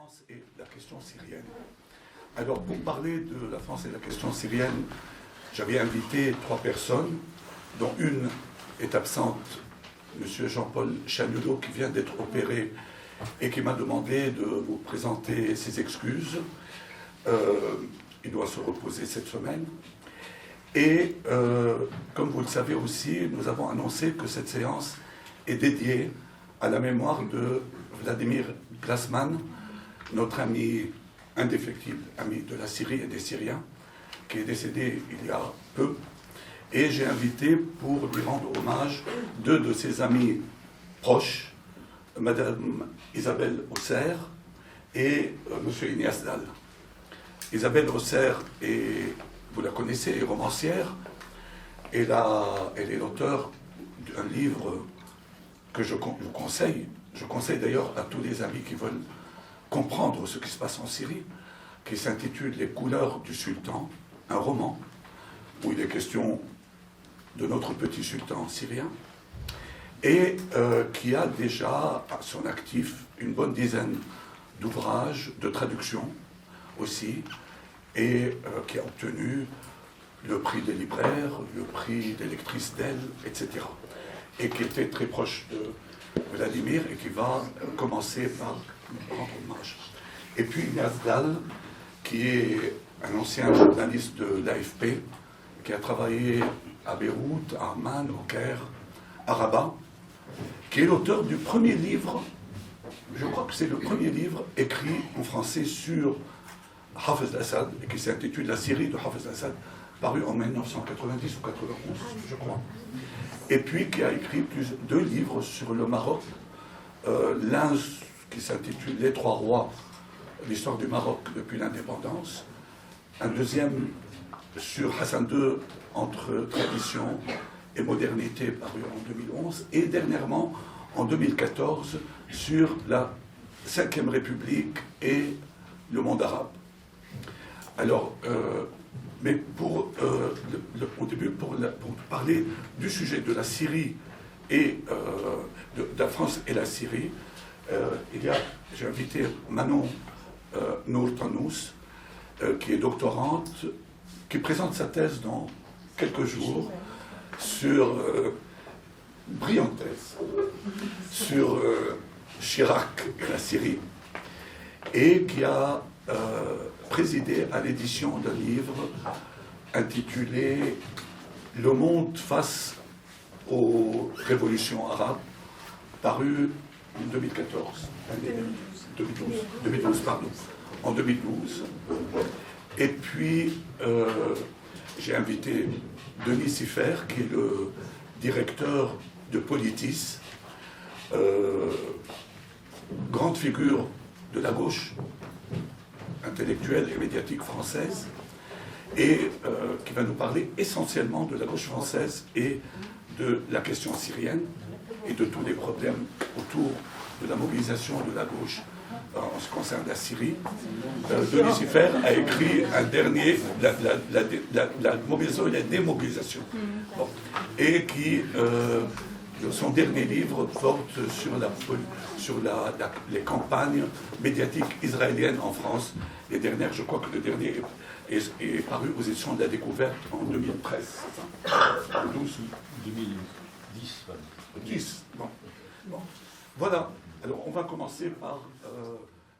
France et la question syrienne. Alors, pour parler de la France et la question syrienne, j'avais invité 3 personnes, dont une est absente, M. Jean-Paul Chagnolot, qui vient d'être opéré et qui m'a demandé de vous présenter ses excuses. Il doit se reposer cette semaine. Et comme vous le savez aussi, nous avons annoncé que cette séance est dédiée à la mémoire de Vladimir Glasman, notre ami indéfectible, ami de la Syrie et des Syriens, qui est décédé il y a peu. Et j'ai invité pour lui rendre hommage 2 de ses amis proches, Madame Isabelle Auxerre et Monsieur Ignace Dall. Isabelle Auxerre, vous la connaissez, est romancière. Elle est l'auteur d'un livre que je vous conseille. Je conseille d'ailleurs à tous les amis qui veulent comprendre ce qui se passe en Syrie, qui s'intitule « Les couleurs du sultan », un roman où il est question de notre petit sultan syrien, et qui a déjà à son actif une bonne dizaine d'ouvrages, de traductions aussi, et qui a obtenu le prix des libraires, le prix des lectrices d'elle, etc. Et qui était très proche de Vladimir et qui va commencer par rendre hommage. Et puis Ignace Dall, qui est un ancien journaliste de l'AFP, qui a travaillé à Beyrouth, à Amman, au Caire, à Rabat, qui est l'auteur du premier livre, je crois que c'est le premier livre écrit en français sur Hafez al-Assad, et qui s'intitule La Syrie de Hafez al-Assad, paru en 1990 ou 91, je crois. Et puis qui a écrit 2 livres sur le Maroc, l'un qui s'intitule Les 3 rois, l'histoire du Maroc depuis l'indépendance, un deuxième sur Hassan II, entre tradition et modernité, paru en 2011, et dernièrement, en 2014, sur la Ve République et le monde arabe. Alors, mais au début, pour parler du sujet de la Syrie et de la France et la Syrie, j'ai invité Manon Nour-Tanous, qui est doctorante, qui présente sa thèse dans quelques jours sur brillante thèse sur Chirac et la Syrie, et qui a présidé à l'édition d'un livre intitulé « Le monde face aux révolutions arabes », paru en 2012. Et puis, j'ai invité Denis Siffer, qui est le directeur de Politis, grande figure de la gauche intellectuelle et médiatique française, et qui va nous parler essentiellement de la gauche française et de la question syrienne et de tous les problèmes autour de la mobilisation de la gauche en ce qui concerne la Syrie. Denis Siffer a écrit un dernier, la mobilisation et la démobilisation, bon, et qui, son dernier livre porte sur les campagnes médiatiques israéliennes en France. Les dernières, je crois que le dernier est paru aux éditions de la Découverte en 2013. 12 2010. 10, bon. Voilà. Alors, on va commencer par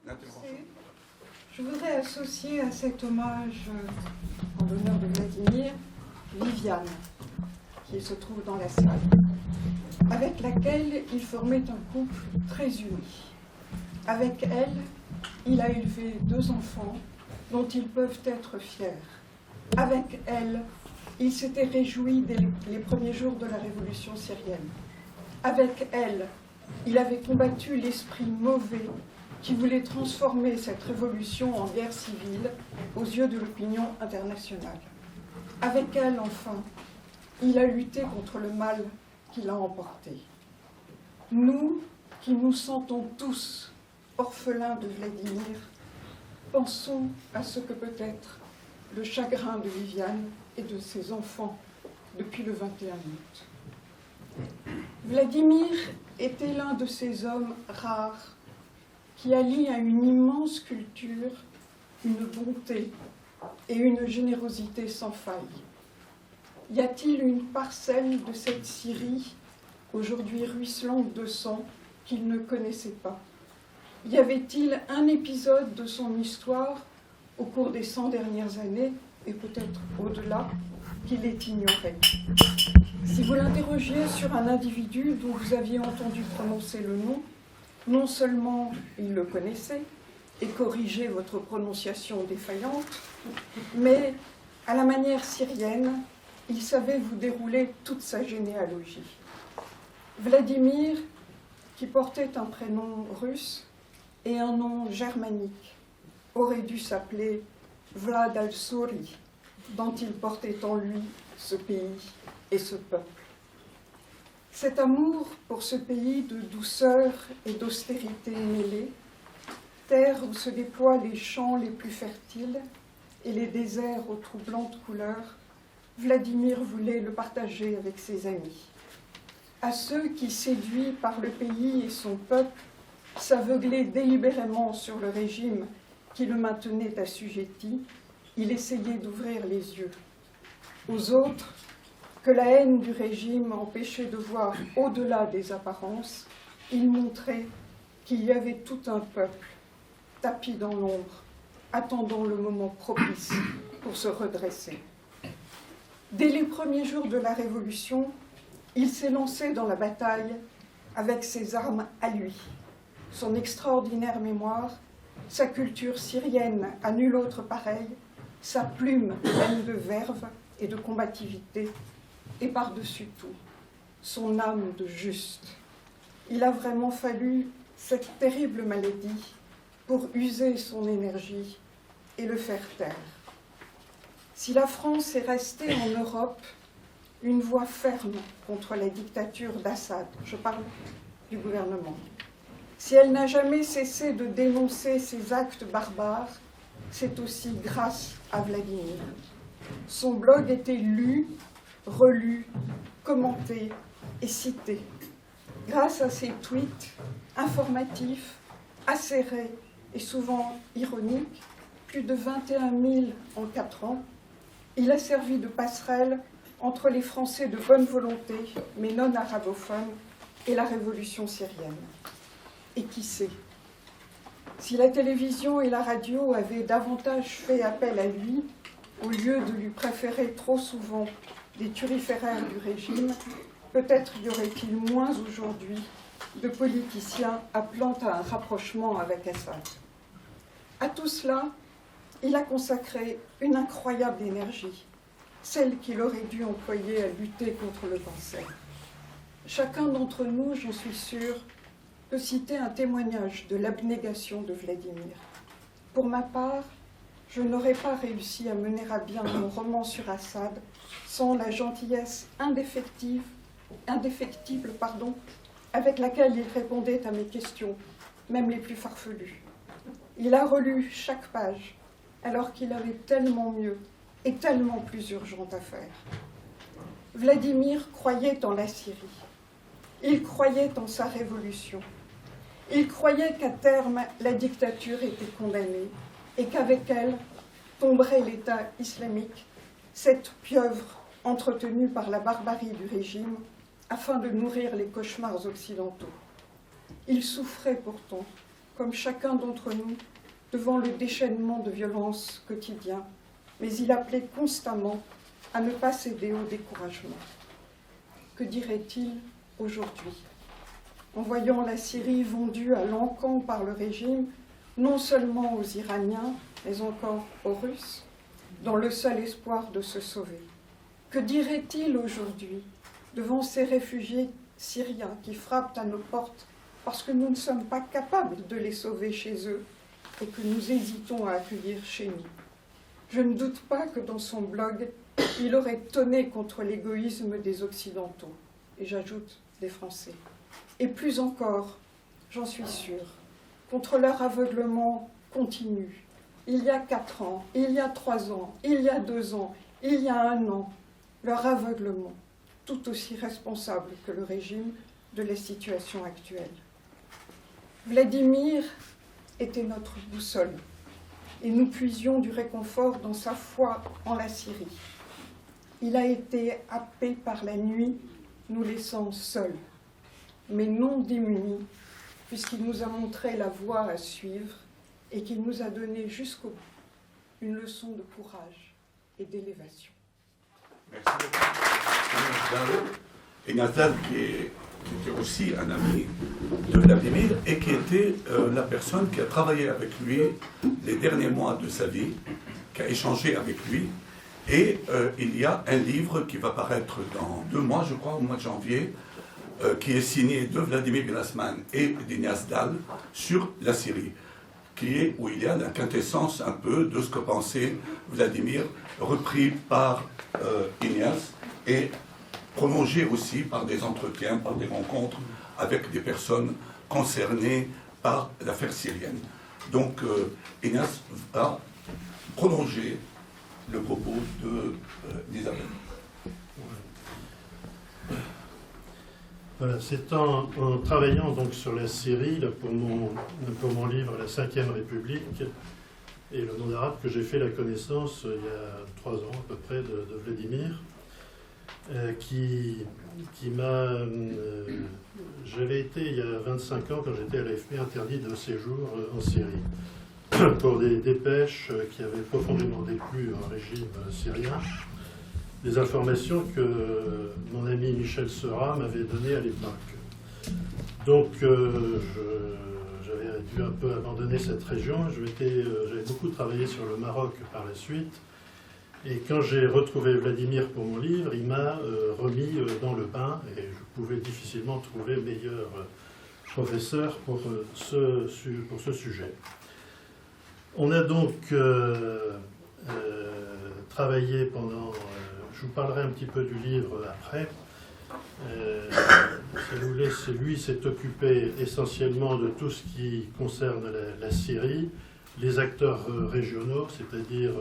l'intervention. Je voudrais associer à cet hommage en l'honneur de Vladimir, Viviane, qui se trouve dans la salle, avec laquelle il formait un couple très uni. Avec elle, il a élevé 2 enfants dont ils peuvent être fiers. Avec elle, il s'était réjoui dès les premiers jours de la révolution syrienne. Avec elle, il avait combattu l'esprit mauvais qui voulait transformer cette révolution en guerre civile aux yeux de l'opinion internationale. Avec elle, enfin, il a lutté contre le mal qui l'a emporté. Nous, qui nous sentons tous orphelins de Vladimir, pensons à ce que peut être le chagrin de Viviane et de ses enfants depuis le 21 août. Vladimir était l'un de ces hommes rares qui allie à une immense culture une bonté et une générosité sans faille. Y a-t-il une parcelle de cette Syrie, aujourd'hui ruisselante de sang, qu'il ne connaissait pas? Y avait-il un épisode de son histoire au cours des 100 dernières années, et peut-être au-delà, qu'il ait ignoré? Si vous l'interrogiez sur un individu dont vous aviez entendu prononcer le nom, non seulement il le connaissait et corrigeait votre prononciation défaillante, mais à la manière syrienne, il savait vous dérouler toute sa généalogie. Vladimir, qui portait un prénom russe et un nom germanique, aurait dû s'appeler Vlad al-Souri, dont il portait en lui ce pays et ce peuple. Cet amour pour ce pays de douceur et d'austérité mêlée, terre où se déploient les champs les plus fertiles et les déserts aux troublantes couleurs, Vladimir voulait le partager avec ses amis. À ceux qui, séduits par le pays et son peuple, s'aveuglaient délibérément sur le régime qui le maintenait assujetti, il essayait d'ouvrir les yeux. Aux autres, que la haine du régime empêchait de voir au-delà des apparences, il montrait qu'il y avait tout un peuple, tapi dans l'ombre, attendant le moment propice pour se redresser. Dès les premiers jours de la Révolution, il s'est lancé dans la bataille avec ses armes à lui, son extraordinaire mémoire, sa culture syrienne à nulle autre pareille, sa plume pleine de verve et de combativité, et par-dessus tout, son âme de juste. Il a vraiment fallu cette terrible maladie pour user son énergie et le faire taire. Si la France est restée en Europe une voix ferme contre la dictature d'Assad, je parle du gouvernement, si elle n'a jamais cessé de dénoncer ces actes barbares, c'est aussi grâce à Vladimir. Son blog était lu, relu, commenté et cité. Grâce à ses tweets informatifs, acérés et souvent ironiques, plus de 21 000 en 4 ans, il a servi de passerelle entre les Français de bonne volonté, mais non arabophones, et la révolution syrienne. Et qui sait, si la télévision et la radio avaient davantage fait appel à lui, au lieu de lui préférer trop souvent des turiféraires du régime, peut-être y aurait-il moins aujourd'hui de politiciens appelant à un rapprochement avec Assad. À tout cela, il a consacré une incroyable énergie, celle qu'il aurait dû employer à lutter contre le cancer. Chacun d'entre nous, j'en suis sûre, peut citer un témoignage de l'abnégation de Vladimir. Pour ma part, je n'aurais pas réussi à mener à bien mon roman sur Assad sans la gentillesse indéfectible, avec laquelle il répondait à mes questions, même les plus farfelues. Il a relu chaque page, alors qu'il avait tellement mieux et tellement plus urgent à faire. Vladimir croyait en la Syrie. Il croyait en sa révolution. Il croyait qu'à terme, la dictature était condamnée et qu'avec elle tomberait l'État islamique, cette pieuvre entretenue par la barbarie du régime afin de nourrir les cauchemars occidentaux. Il souffrait pourtant, comme chacun d'entre nous, devant le déchaînement de violences quotidiens, mais il appelait constamment à ne pas céder au découragement. Que dirait-il aujourd'hui, en voyant la Syrie vendue à l'encan par le régime, non seulement aux Iraniens, mais encore aux Russes, dans le seul espoir de se sauver? Que dirait-il aujourd'hui devant ces réfugiés syriens qui frappent à nos portes parce que nous ne sommes pas capables de les sauver chez eux et que nous hésitons à accueillir chez nous? Je ne doute pas que dans son blog, il aurait tonné contre l'égoïsme des Occidentaux, et j'ajoute des Français. Et plus encore, j'en suis sûre, contre leur aveuglement continu. Il y a 4 ans, il y a 3 ans, il y a 2 ans, il y a 1 an, leur aveuglement, tout aussi responsable que le régime de la situation actuelle. Vladimir était notre boussole, et nous puisions du réconfort dans sa foi en la Syrie. Il a été happé par la nuit, nous laissant seuls, mais non démunis, puisqu'il nous a montré la voie à suivre et qu'il nous a donné jusqu'au bout une leçon de courage et d'élévation. Merci beaucoup. Et Nathan, qui était aussi un ami de Vladimir et qui était la personne qui a travaillé avec lui les derniers mois de sa vie, qui a échangé avec lui. Et il y a un livre qui va paraître dans 2 mois, je crois, au mois de janvier, qui est signé de Vladimir Glassman et d'Ignace Dahl sur la Syrie, où il y a la quintessence un peu de ce que pensait Vladimir, repris par Ignace et prolongé aussi par des entretiens, par des rencontres avec des personnes concernées par l'affaire syrienne. Donc Ignace va prolonger le propos d'Isabelle. Voilà, c'est en travaillant donc sur la Syrie, là, pour mon livre La 5e République et le monde arabe, que j'ai fait la connaissance il y a 3 ans à peu près de Vladimir, qui m'a... j'avais été il y a 25 ans, quand j'étais à l'AFP, interdit de séjour en Syrie pour des dépêches qui avaient profondément déplu au régime syrien. Des informations que mon ami Michel Seurat m'avait données à l'époque. Donc j'avais dû un peu abandonner cette région. J'avais beaucoup travaillé sur le Maroc par la suite. Et quand j'ai retrouvé Vladimir pour mon livre, il m'a remis dans le bain et je pouvais difficilement trouver meilleur professeur pour ce sujet. On a donc travaillé pendant... je vous parlerai un petit peu du livre après. Si vous voulez, lui s'est occupé essentiellement de tout ce qui concerne la Syrie, les acteurs régionaux, c'est-à-dire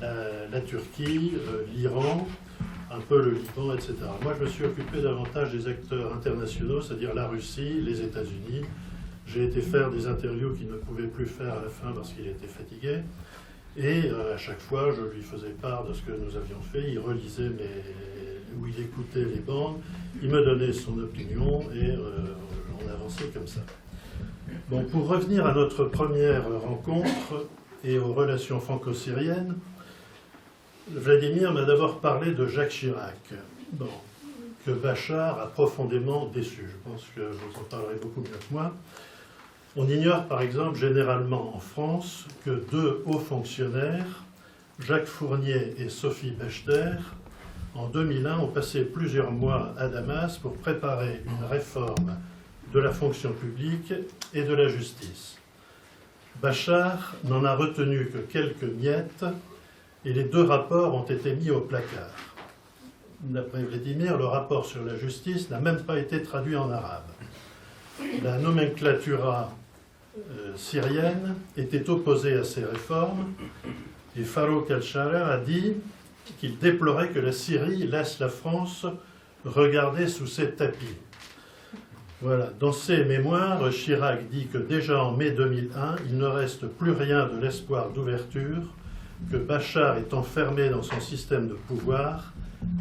la Turquie, l'Iran, un peu le Liban, etc. Moi, je me suis occupé davantage des acteurs internationaux, c'est-à-dire la Russie, les États-Unis. J'ai été faire des interviews qu'il ne pouvait plus faire à la fin parce qu'il était fatigué. Et à chaque fois, je lui faisais part de ce que nous avions fait. Il relisait ou il écoutait les bandes. Il me donnait son opinion et on avançait comme ça. Bon, pour revenir à notre première rencontre et aux relations franco-syriennes, Vladimir m'a d'abord parlé de Jacques Chirac, que Bachar a profondément déçu. Je pense que vous en parlerez beaucoup mieux que moi. On ignore par exemple généralement en France que 2 hauts fonctionnaires, Jacques Fournier et Sophie Bechter, en 2001 ont passé plusieurs mois à Damas pour préparer une réforme de la fonction publique et de la justice. Bachar n'en a retenu que quelques miettes et les 2 rapports ont été mis au placard. D'après Vladimir, le rapport sur la justice n'a même pas été traduit en arabe. La nomenclatura syrienne était opposée à ces réformes et Farouk al-Shara a dit qu'il déplorait que la Syrie laisse la France regarder sous ses tapis. Voilà. Dans ses mémoires, Chirac dit que déjà en mai 2001, il ne reste plus rien de l'espoir d'ouverture, que Bachar est enfermé dans son système de pouvoir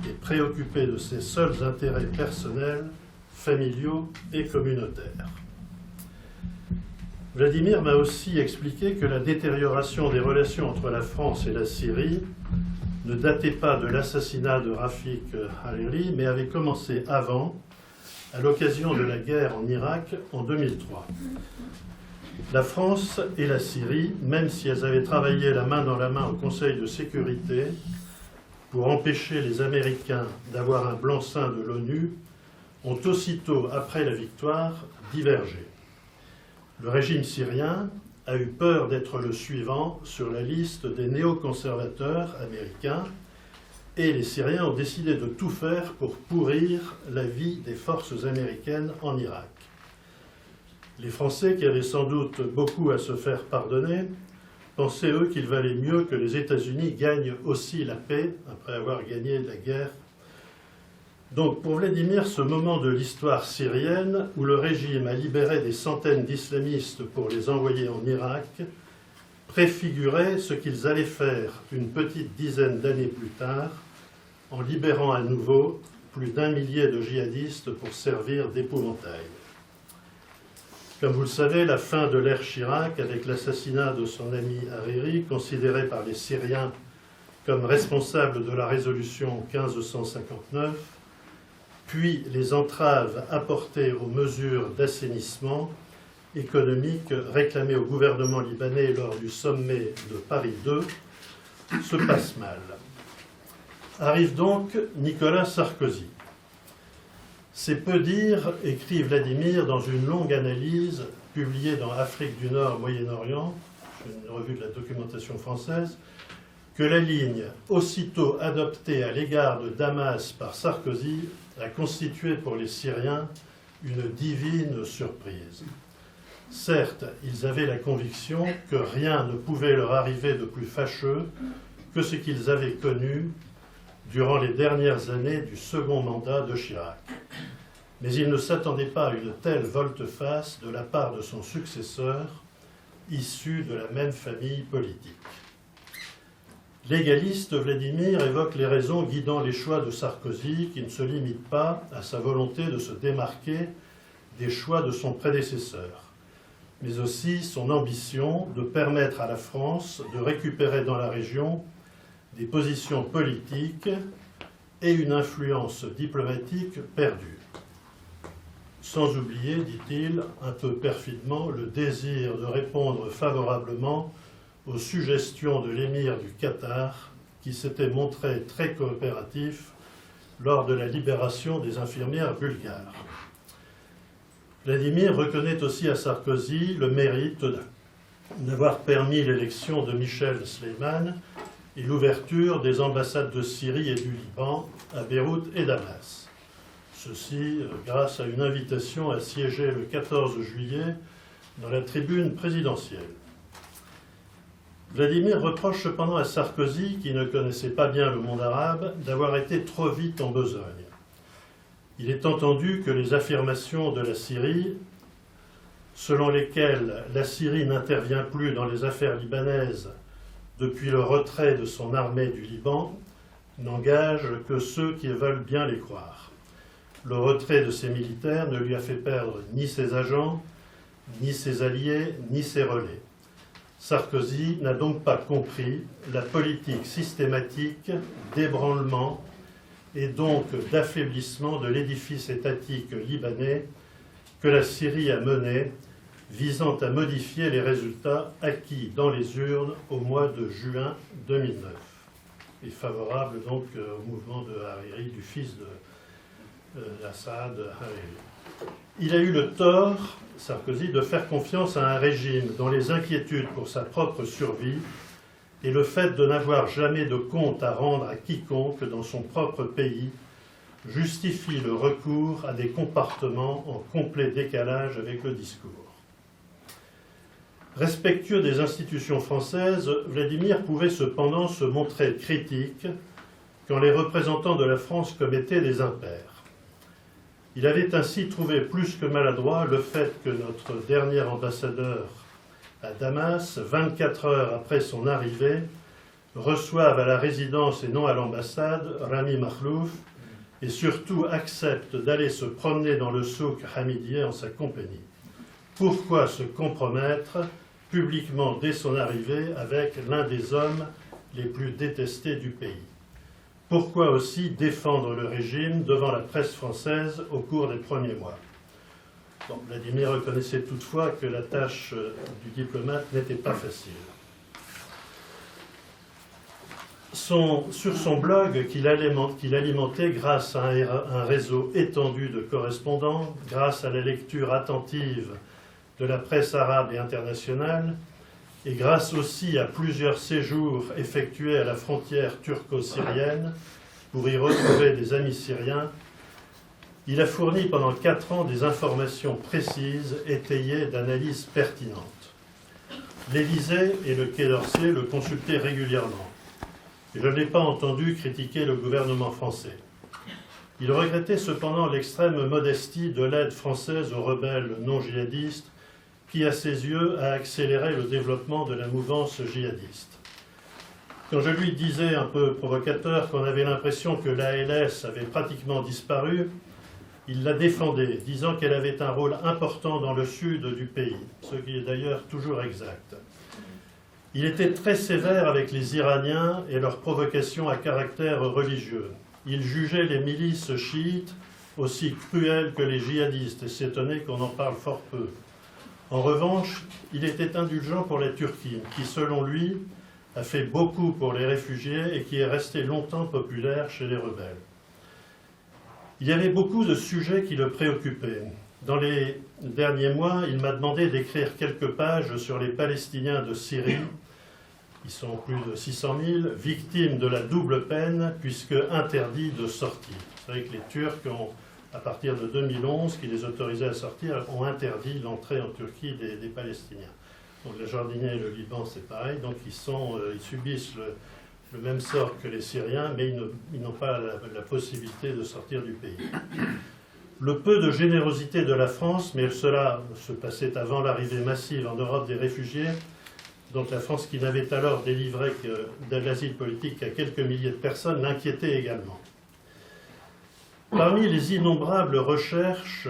et préoccupé de ses seuls intérêts personnels, familiaux et communautaires. Vladimir m'a aussi expliqué que la détérioration des relations entre la France et la Syrie ne datait pas de l'assassinat de Rafik Hariri, mais avait commencé avant, à l'occasion de la guerre en Irak en 2003. La France et la Syrie, même si elles avaient travaillé la main dans la main au Conseil de sécurité pour empêcher les Américains d'avoir un blanc-seing de l'ONU, ont aussitôt, après la victoire, divergé. Le régime syrien a eu peur d'être le suivant sur la liste des néoconservateurs américains et les Syriens ont décidé de tout faire pour pourrir la vie des forces américaines en Irak. Les Français, qui avaient sans doute beaucoup à se faire pardonner, pensaient, eux, qu'il valait mieux que les États-Unis gagnent aussi la paix après avoir gagné la guerre Donc pour Vladimir, ce moment de l'histoire syrienne, où le régime a libéré des centaines d'islamistes pour les envoyer en Irak, préfigurait ce qu'ils allaient faire une petite dizaine d'années plus tard, en libérant à nouveau plus d'1 millier de djihadistes pour servir d'épouvantail. Comme vous le savez, la fin de l'ère Chirac, avec l'assassinat de son ami Hariri, considéré par les Syriens comme responsable de la résolution 1559, puis les entraves apportées aux mesures d'assainissement économique réclamées au gouvernement libanais lors du sommet de Paris II, se passent mal. Arrive donc Nicolas Sarkozy. C'est peu dire, écrit Vladimir dans une longue analyse publiée dans Afrique du Nord, Moyen-Orient, une revue de la documentation française, que la ligne aussitôt adoptée à l'égard de Damas par Sarkozy a constitué pour les Syriens une divine surprise. Certes, ils avaient la conviction que rien ne pouvait leur arriver de plus fâcheux que ce qu'ils avaient connu durant les dernières années du second mandat de Chirac. Mais ils ne s'attendaient pas à une telle volte-face de la part de son successeur, issu de la même famille politique. L'égaliste Vladimir évoque les raisons guidant les choix de Sarkozy, qui ne se limitent pas à sa volonté de se démarquer des choix de son prédécesseur, mais aussi son ambition de permettre à la France de récupérer dans la région des positions politiques et une influence diplomatique perdue. Sans oublier, dit-il, un peu perfidement, le désir de répondre favorablement aux suggestions de l'émir du Qatar, qui s'était montré très coopératif lors de la libération des infirmières bulgares. Vladimir reconnaît aussi à Sarkozy le mérite d'avoir permis l'élection de Michel Sleiman et l'ouverture des ambassades de Syrie et du Liban à Beyrouth et Damas. Ceci grâce à une invitation à siéger le 14 juillet dans la tribune présidentielle. Vladimir reproche cependant à Sarkozy, qui ne connaissait pas bien le monde arabe, d'avoir été trop vite en besogne. Il est entendu que les affirmations de la Syrie, selon lesquelles la Syrie n'intervient plus dans les affaires libanaises depuis le retrait de son armée du Liban, n'engagent que ceux qui veulent bien les croire. Le retrait de ses militaires ne lui a fait perdre ni ses agents, ni ses alliés, ni ses relais. Sarkozy n'a donc pas compris la politique systématique d'ébranlement et donc d'affaiblissement de l'édifice étatique libanais que la Syrie a mené, visant à modifier les résultats acquis dans les urnes au mois de juin 2009, et favorable donc au mouvement de Hariri, du fils d'Assad, Hariri. Il a eu le tort, Sarkozy, de faire confiance à un régime dont les inquiétudes pour sa propre survie et le fait de n'avoir jamais de compte à rendre à quiconque dans son propre pays justifient le recours à des comportements en complet décalage avec le discours. Respectueux des institutions françaises, Vladimir pouvait cependant se montrer critique quand les représentants de la France commettaient des impairs. Il avait ainsi trouvé plus que maladroit le fait que notre dernier ambassadeur à Damas, 24 heures après son arrivée, reçoive à la résidence et non à l'ambassade Rami Makhlouf et surtout accepte d'aller se promener dans le souk Hamidieh en sa compagnie. Pourquoi se compromettre publiquement dès son arrivée avec l'un des hommes les plus détestés du pays? Pourquoi aussi défendre le régime devant la presse française au cours des premiers mois? Bon, Vladimir reconnaissait toutefois que la tâche du diplomate n'était pas facile. Sur son blog, qu'il alimentait grâce à un réseau étendu de correspondants, grâce à la lecture attentive de la presse arabe et internationale, et grâce aussi à plusieurs séjours effectués à la frontière turco-syrienne pour y retrouver des amis syriens, il a fourni pendant 4 ans des informations précises, étayées d'analyses pertinentes. L'Élysée et le Quai d'Orsay le consultaient régulièrement, et je n'ai pas entendu critiquer le gouvernement français. Il regrettait cependant l'extrême modestie de l'aide française aux rebelles non djihadistes qui, à ses yeux, a accéléré le développement de la mouvance djihadiste. Quand je lui disais, un peu provocateur, qu'on avait l'impression que l'ALS avait pratiquement disparu, il la défendait, disant qu'elle avait un rôle important dans le sud du pays, ce qui est d'ailleurs toujours exact. Il était très sévère avec les Iraniens et leurs provocations à caractère religieux. Il jugeait les milices chiites aussi cruelles que les djihadistes et s'étonnait qu'on en parle fort peu. En revanche, il était indulgent pour la Turquie, qui, selon lui, a fait beaucoup pour les réfugiés et qui est resté longtemps populaire chez les rebelles. Il y avait beaucoup de sujets qui le préoccupaient. Dans les derniers mois, il m'a demandé d'écrire quelques pages sur les Palestiniens de Syrie. Ils sont plus de 600 000, victimes de la double peine, puisque interdits de sortir. Vous savez que les Turcs, à partir de 2011, qui les autorisait à sortir, ont interdit l'entrée en Turquie des Palestiniens. Donc la Jordanie et le Liban, c'est pareil, donc ils subissent le même sort que les Syriens, mais ils n'ont pas la possibilité de sortir du pays. Le peu de générosité de la France, mais cela se passait avant l'arrivée massive en Europe des réfugiés, donc la France qui n'avait alors délivré de l'asile politique qu'à quelques milliers de personnes, l'inquiétait également. Parmi les innombrables recherches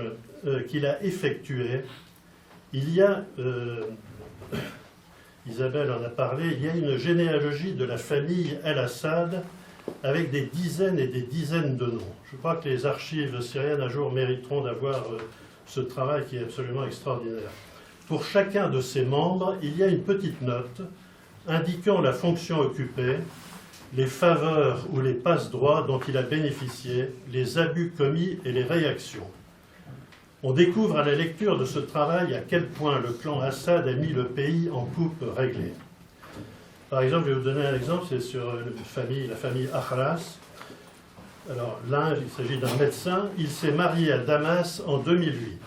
qu'il a effectuées, il y a... Isabelle en a parlé, il y a une généalogie de la famille El-Assad avec des dizaines et des dizaines de noms. Je crois que les archives syriennes un jour mériteront d'avoir ce travail qui est absolument extraordinaire. Pour chacun de ses membres, il y a une petite note indiquant la fonction occupée, les faveurs ou les passe-droits dont il a bénéficié, les abus commis et les réactions. On découvre à la lecture de ce travail à quel point le clan Assad a mis le pays en coupe réglée. Par exemple, je vais vous donner un exemple, c'est sur la famille Ahras. Alors, l'un, il s'agit d'un médecin, il s'est marié à Damas en 2008.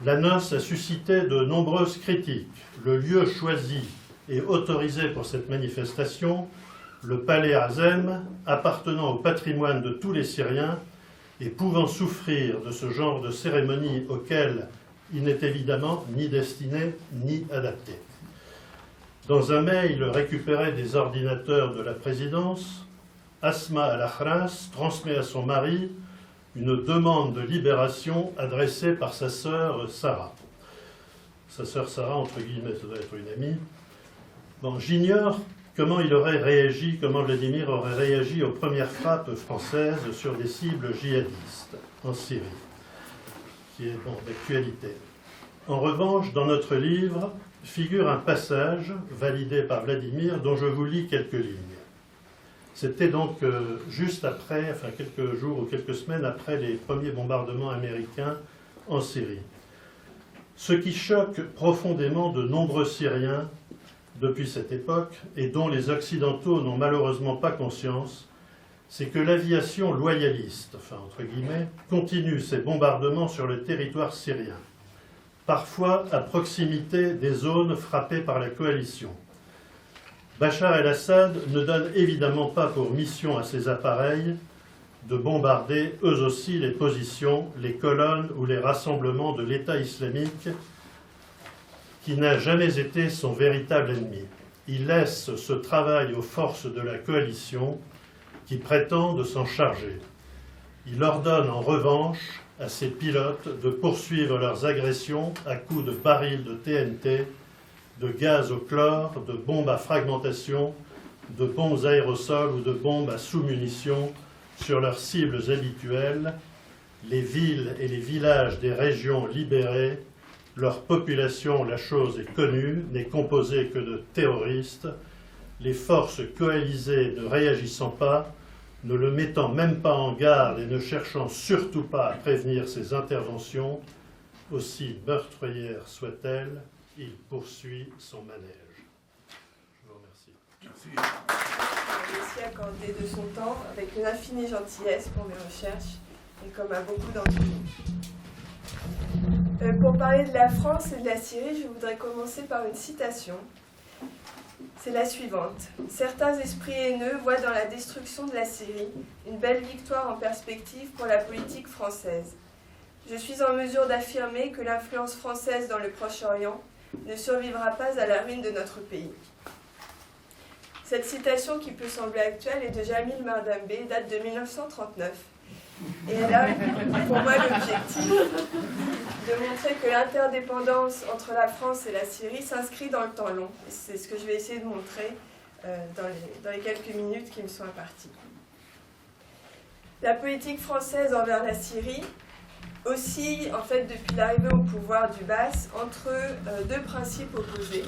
La noce a suscité de nombreuses critiques. Le lieu choisi et autorisé pour cette manifestation, le palais Azem, appartenant au patrimoine de tous les Syriens, et pouvant souffrir de ce genre de cérémonie auquel il n'est évidemment ni destiné ni adapté. Dans un mail récupéré des ordinateurs de la présidence, Asma Al-Ahras transmet à son mari une demande de libération adressée par sa sœur Sarah. Sa sœur Sarah, entre guillemets, ça doit être une amie. Bon, j'ignore comment il aurait réagi, comment Vladimir aurait réagi aux premières frappes françaises sur des cibles djihadistes en Syrie, qui est d'actualité. En revanche, dans notre livre, figure un passage validé par Vladimir dont je vous lis quelques lignes. C'était donc juste après, enfin quelques jours ou quelques semaines après les premiers bombardements américains en Syrie. Ce qui choque profondément de nombreux Syriens depuis cette époque, et dont les Occidentaux n'ont malheureusement pas conscience, c'est que l'aviation loyaliste, enfin entre guillemets, continue ses bombardements sur le territoire syrien, parfois à proximité des zones frappées par la coalition. Bachar el-Assad ne donne évidemment pas pour mission à ses appareils de bombarder eux aussi les positions, les colonnes ou les rassemblements de l'État islamique, qui n'a jamais été son véritable ennemi. Il laisse ce travail aux forces de la coalition qui prétendent s'en charger. Il ordonne en revanche à ses pilotes de poursuivre leurs agressions à coups de barils de TNT, de gaz au chlore, de bombes à fragmentation, de bombes aérosols ou de bombes à sous-munitions sur leurs cibles habituelles, les villes et les villages des régions libérées. Leur population, la chose est connue, n'est composée que de terroristes, les forces coalisées ne réagissant pas, ne le mettant même pas en garde et ne cherchant surtout pas à prévenir ses interventions, aussi meurtrières soient-elles, il poursuit son manège. Je vous remercie. Merci. Il a aussi accordé de son temps avec une infinie gentillesse pour mes recherches, et comme à beaucoup d'entre nous. Pour parler de la France et de la Syrie, je voudrais commencer par une citation. C'est la suivante. Certains esprits haineux voient dans la destruction de la Syrie une belle victoire en perspective pour la politique française. Je suis en mesure d'affirmer que l'influence française dans le Proche-Orient ne survivra pas à la ruine de notre pays. Cette citation, qui peut sembler actuelle, est de Jamil Mardambé, date de 1939. Et elle a pour moi l'objectif de montrer que l'interdépendance entre la France et la Syrie s'inscrit dans le temps long. Et c'est ce que je vais essayer de montrer dans les quelques minutes qui me sont imparties. La politique française envers la Syrie oscille en fait depuis l'arrivée au pouvoir du Baas entre deux principes opposés.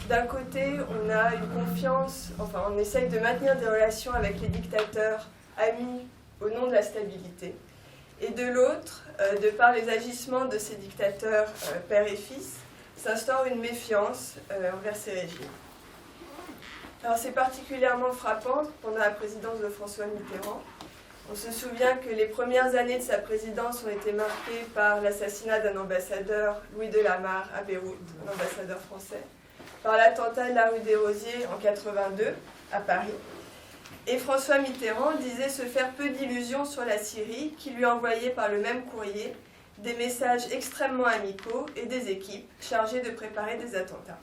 D'un côté, on a une confiance, enfin on essaye de maintenir des relations avec les dictateurs amis au nom de la stabilité. Et de l'autre, de par les agissements de ces dictateurs père et fils, s'instaure une méfiance envers ces régimes. Alors c'est particulièrement frappant pendant la présidence de François Mitterrand. On se souvient que les premières années de sa présidence ont été marquées par l'assassinat d'un ambassadeur, Louis Delamarre, à Beyrouth, un ambassadeur français, par l'attentat de la rue des Rosiers en 1982 à Paris. Et François Mitterrand disait se faire peu d'illusions sur la Syrie, qui lui envoyait par le même courrier des messages extrêmement amicaux et des équipes chargées de préparer des attentats.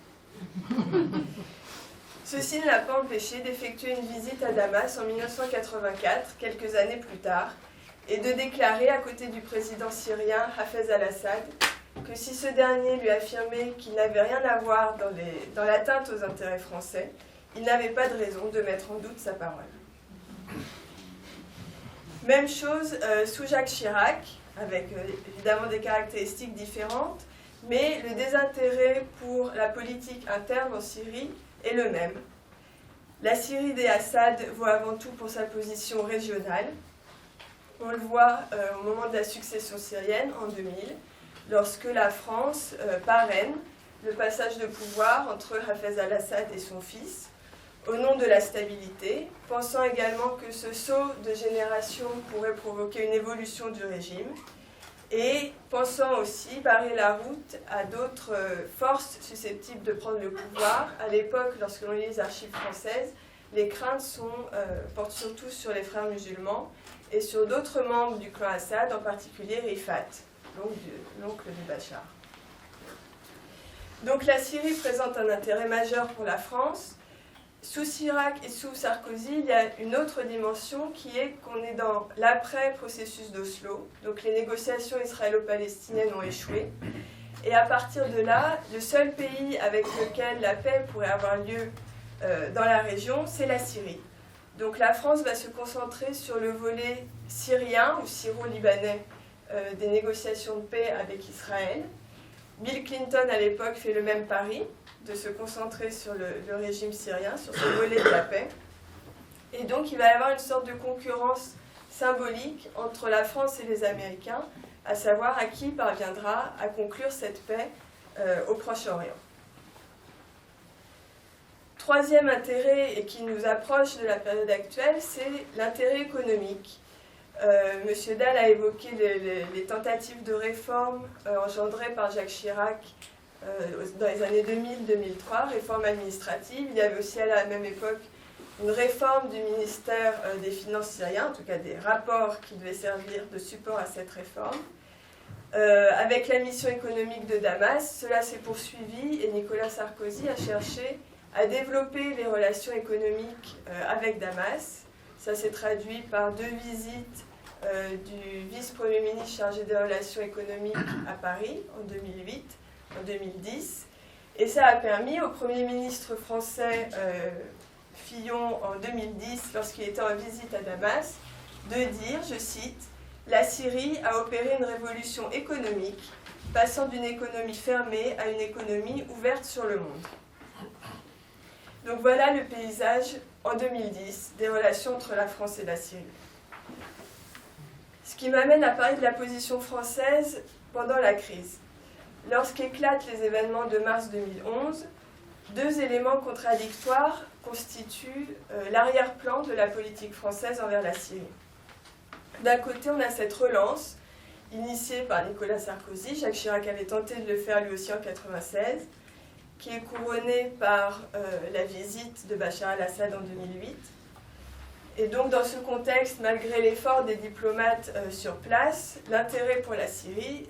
Ceci ne l'a pas empêché d'effectuer une visite à Damas en 1984, quelques années plus tard, et de déclarer à côté du président syrien Hafez al-Assad que si ce dernier lui affirmait qu'il n'avait rien à voir dans l'atteinte aux intérêts français, il n'avait pas de raison de mettre en doute sa parole. Même chose sous Jacques Chirac, avec évidemment des caractéristiques différentes, mais le désintérêt pour la politique interne en Syrie est le même. La Syrie d'Assad vaut avant tout pour sa position régionale. On le voit au moment de la succession syrienne en 2000, lorsque la France parraine le passage de pouvoir entre Hafez al-Assad et son fils, au nom de la stabilité, pensant également que ce saut de génération pourrait provoquer une évolution du régime, et pensant aussi barrer la route à d'autres forces susceptibles de prendre le pouvoir. À l'époque, lorsque l'on lit les archives françaises, les craintes portent surtout sur les frères musulmans et sur d'autres membres du clan Assad, en particulier Rifat, l'oncle de Bachar. Donc la Syrie présente un intérêt majeur pour la France. Sous Chirac et sous Sarkozy, il y a une autre dimension qui est qu'on est dans l'après-processus d'Oslo. Donc les négociations israélo-palestiniennes ont échoué. Et à partir de là, le seul pays avec lequel la paix pourrait avoir lieu dans la région, c'est la Syrie. Donc la France va se concentrer sur le volet syrien ou syro-libanais des négociations de paix avec Israël. Bill Clinton, à l'époque, fait le même pari, de se concentrer sur le régime syrien, sur ce volet de la paix. Et donc, il va y avoir une sorte de concurrence symbolique entre la France et les Américains, à savoir à qui parviendra à conclure cette paix au Proche-Orient. Troisième intérêt, et qui nous approche de la période actuelle, c'est l'intérêt économique. Monsieur Dalle a évoqué les tentatives de réforme engendrées par Jacques Chirac dans les années 2000-2003, réforme administrative. Il y avait aussi à la même époque une réforme du ministère des Finances syrien, en tout cas des rapports qui devaient servir de support à cette réforme. Avec la mission économique de Damas, cela s'est poursuivi et Nicolas Sarkozy a cherché à développer les relations économiques avec Damas. Ça s'est traduit par 2 visites du vice-premier ministre chargé des relations économiques à Paris en 2008, en 2010. Et ça a permis au Premier ministre français Fillon en 2010, lorsqu'il était en visite à Damas, de dire, je cite, « La Syrie a opéré une révolution économique, passant d'une économie fermée à une économie ouverte sur le monde. » Donc voilà le paysage en 2010 des relations entre la France et la Syrie. Ce qui m'amène à parler de la position française pendant la crise. Lorsqu'éclatent les événements de mars 2011, 2 éléments contradictoires constituent l'arrière-plan de la politique française envers la Syrie. D'un côté, on a cette relance initiée par Nicolas Sarkozy. Jacques Chirac avait tenté de le faire lui aussi en 1996. qui est couronné par la visite de Bachar al-Assad en 2008. Et donc dans ce contexte, malgré l'effort des diplomates sur place, l'intérêt pour la Syrie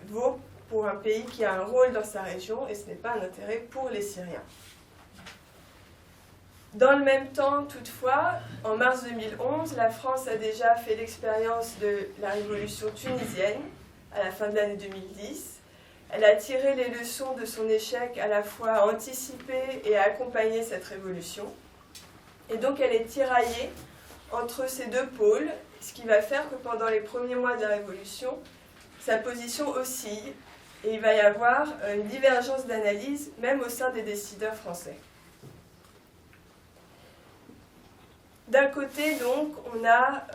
vaut pour un pays qui a un rôle dans sa région, et ce n'est pas un intérêt pour les Syriens. Dans le même temps, toutefois, en mars 2011, la France a déjà fait l'expérience de la révolution tunisienne à la fin de l'année 2010. Elle a tiré les leçons de son échec à la fois à anticiper et à accompagner cette révolution. Et donc elle est tiraillée entre ces deux pôles, ce qui va faire que pendant les premiers mois de la révolution, sa position oscille et il va y avoir une divergence d'analyse même au sein des décideurs français. D'un côté, donc, on a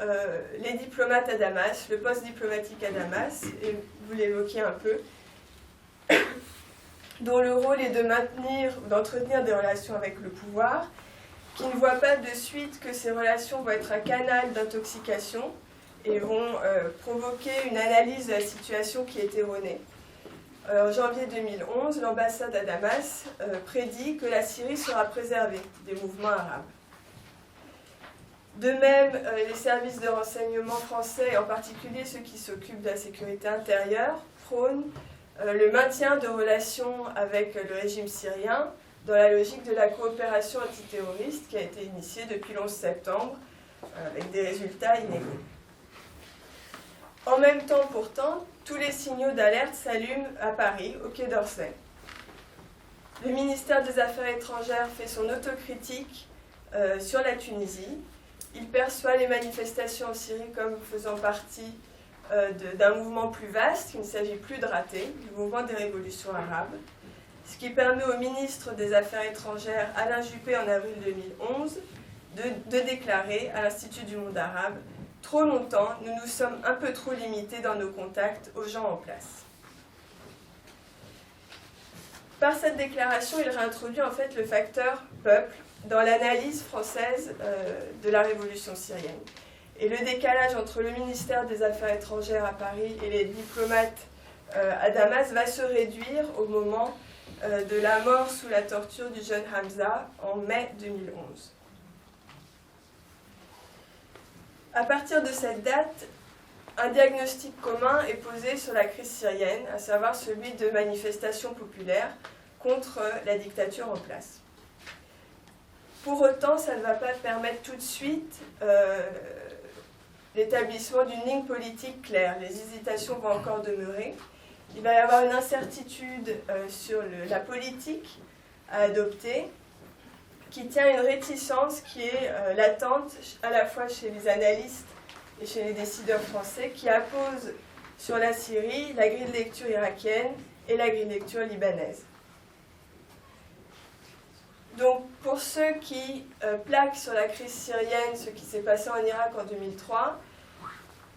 les diplomates à Damas, le poste diplomatique à Damas, et vous l'évoquiez un peu, dont le rôle est de maintenir ou d'entretenir des relations avec le pouvoir, qui ne voient pas de suite que ces relations vont être un canal d'intoxication et vont provoquer une analyse de la situation qui est erronée. En janvier 2011, l'ambassade à Damas prédit que la Syrie sera préservée des mouvements arabes. De même, les services de renseignement français, en particulier ceux qui s'occupent de la sécurité intérieure, prônent le maintien de relations avec le régime syrien dans la logique de la coopération antiterroriste qui a été initiée depuis le 11 septembre avec des résultats inégaux. En même temps, pourtant, tous les signaux d'alerte s'allument à Paris, au Quai d'Orsay. Le ministère des Affaires étrangères fait son autocritique sur la Tunisie. Il perçoit les manifestations en Syrie comme faisant partie d'un mouvement plus vaste, qu'il ne s'agit plus de rater, du mouvement des révolutions arabes, ce qui permet au ministre des Affaires étrangères, Alain Juppé, en avril 2011, de déclarer à l'Institut du monde arabe « Trop longtemps, nous nous sommes un peu trop limités dans nos contacts aux gens en place ». Par cette déclaration, il réintroduit en fait le facteur peuple dans l'analyse française de la révolution syrienne. Et le décalage entre le ministère des Affaires étrangères à Paris et les diplomates à Damas va se réduire au moment de la mort sous la torture du jeune Hamza en mai 2011. À partir de cette date, un diagnostic commun est posé sur la crise syrienne, à savoir celui de manifestations populaires contre la dictature en place. Pour autant, ça ne va pas permettre tout de suite l'établissement d'une ligne politique claire. Les hésitations vont encore demeurer. Il va y avoir une incertitude sur la politique à adopter, qui tient à une réticence qui est latente à la fois chez les analystes et chez les décideurs français, qui apposent sur la Syrie la grille de lecture irakienne et la grille de lecture libanaise. Donc, pour ceux qui plaquent sur la crise syrienne ce qui s'est passé en Irak en 2003,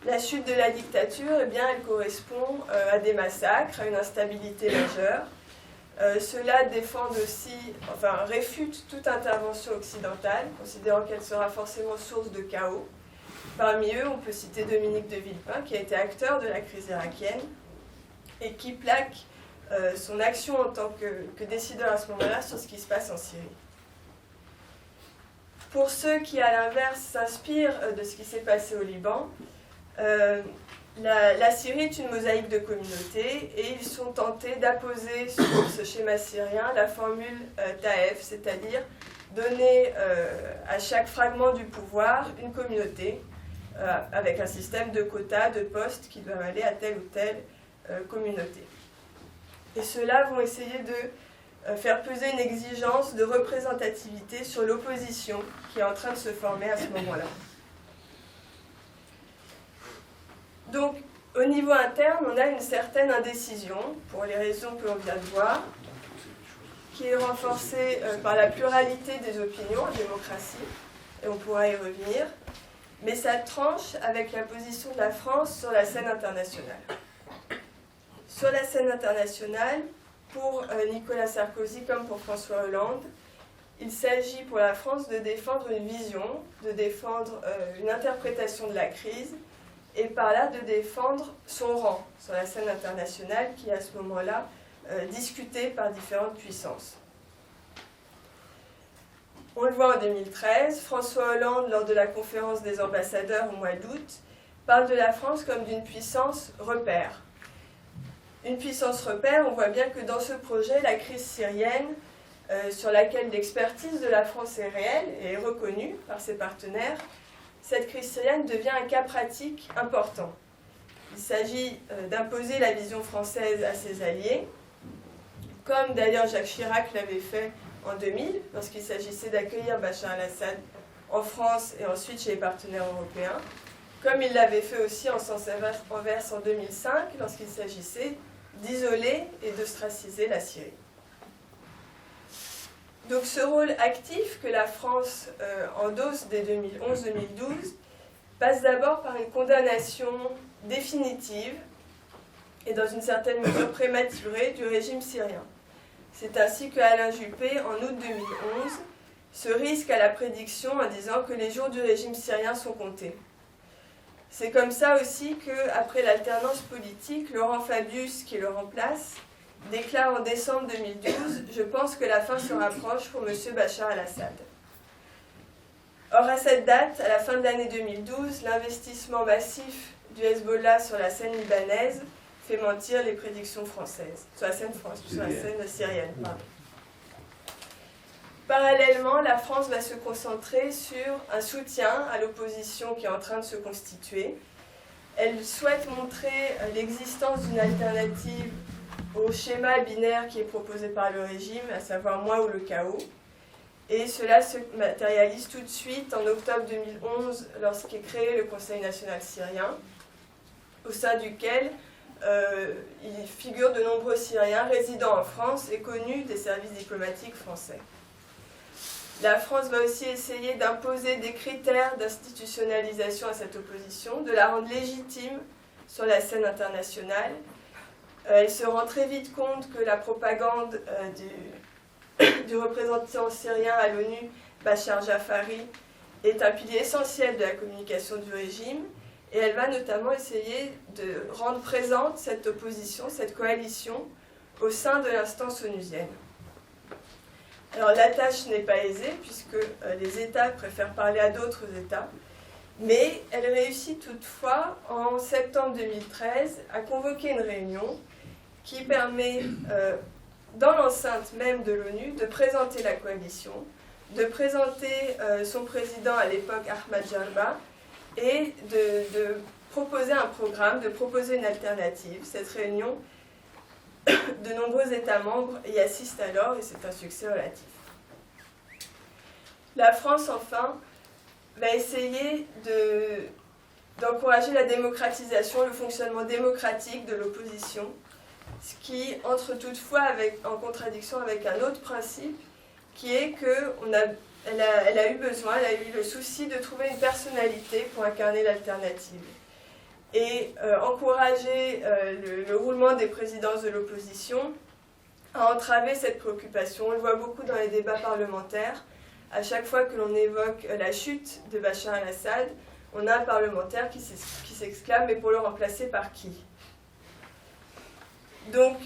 la chute de la dictature, eh bien, elle correspond à des massacres, à une instabilité majeure. Ceux-là défendent aussi, réfutent toute intervention occidentale, considérant qu'elle sera forcément source de chaos. Parmi eux, on peut citer Dominique de Villepin, qui a été acteur de la crise irakienne et qui plaque son action en tant que décideur à ce moment-là sur ce qui se passe en Syrie. Pour ceux qui, à l'inverse, s'inspirent de ce qui s'est passé au Liban, la Syrie est une mosaïque de communautés et ils sont tentés d'apposer sur ce schéma syrien la formule TAEF, c'est-à-dire donner à chaque fragment du pouvoir une communauté avec un système de quotas, de postes qui doivent aller à telle ou telle communauté. Et ceux-là vont essayer de faire peser une exigence de représentativité sur l'opposition qui est en train de se former à ce moment-là. Donc, au niveau interne, on a une certaine indécision, pour les raisons que l'on vient de voir, qui est renforcée par la pluralité des opinions en démocratie, et on pourra y revenir, mais ça tranche avec la position de la France sur la scène internationale. Sur la scène internationale, pour Nicolas Sarkozy comme pour François Hollande, il s'agit pour la France de défendre une vision, de défendre une interprétation de la crise, et par là de défendre son rang sur la scène internationale qui à ce moment-là discutée par différentes puissances. On le voit en 2013, François Hollande, lors de la conférence des ambassadeurs au mois d'août, parle de la France comme d'une puissance repère. Une puissance repère, on voit bien que dans ce projet, la crise syrienne, sur laquelle l'expertise de la France est réelle et est reconnue par ses partenaires, cette crise syrienne devient un cas pratique important. Il s'agit d'imposer la vision française à ses alliés, comme d'ailleurs Jacques Chirac l'avait fait en 2000, lorsqu'il s'agissait d'accueillir Bachar el-Assad en France et ensuite chez les partenaires européens, comme il l'avait fait aussi en sens inverse en 2005, lorsqu'il s'agissait d'isoler et d'ostraciser la Syrie. Donc ce rôle actif que la France endosse dès 2011-2012 passe d'abord par une condamnation définitive et dans une certaine mesure prématurée du régime syrien. C'est ainsi que Alain Juppé, en août 2011, se risque à la prédiction en disant que les jours du régime syrien sont comptés. C'est comme ça aussi qu'après l'alternance politique, Laurent Fabius, qui le remplace, déclare en décembre 2012 « Je pense que la fin se rapproche pour M. Bachar el-Assad ». Or, à cette date, à la fin de l'année 2012, l'investissement massif du Hezbollah sur la scène libanaise fait mentir les prédictions françaises, sur la scène syrienne. Pardon. Parallèlement, la France va se concentrer sur un soutien à l'opposition qui est en train de se constituer. Elle souhaite montrer l'existence d'une alternative au schéma binaire qui est proposé par le régime, à savoir moi ou le chaos. Et cela se matérialise tout de suite en octobre 2011 lorsqu'est créé le Conseil national syrien, au sein duquel il figure de nombreux Syriens résidant en France et connus des services diplomatiques français. La France va aussi essayer d'imposer des critères d'institutionnalisation à cette opposition, de la rendre légitime sur la scène internationale. Elle se rend très vite compte que la propagande du représentant syrien à l'ONU, Bachar Jafari, est un pilier essentiel de la communication du régime, et elle va notamment essayer de rendre présente cette opposition, cette coalition, au sein de l'instance onusienne. Alors la tâche n'est pas aisée, puisque les États préfèrent parler à d'autres États, mais elle réussit toutefois, en septembre 2013, à convoquer une réunion qui permet, dans l'enceinte même de l'ONU, de présenter la coalition, de présenter son président à l'époque, Ahmad Jarba, et de proposer un programme, de proposer une alternative. Cette réunion, de nombreux États membres y assistent alors, et c'est un succès relatif. La France, enfin, va essayer d'encourager la démocratisation, le fonctionnement démocratique de l'opposition, ce qui entre toutefois en contradiction avec un autre principe, qui est qu'elle a eu le souci de trouver une personnalité pour incarner l'alternative. Et encourager le roulement des présidences de l'opposition a entravé cette préoccupation. On le voit beaucoup dans les débats parlementaires. À chaque fois que l'on évoque la chute de Bachar el-Assad, on a un parlementaire qui s'exclame « mais pour le remplacer par qui ?» Donc,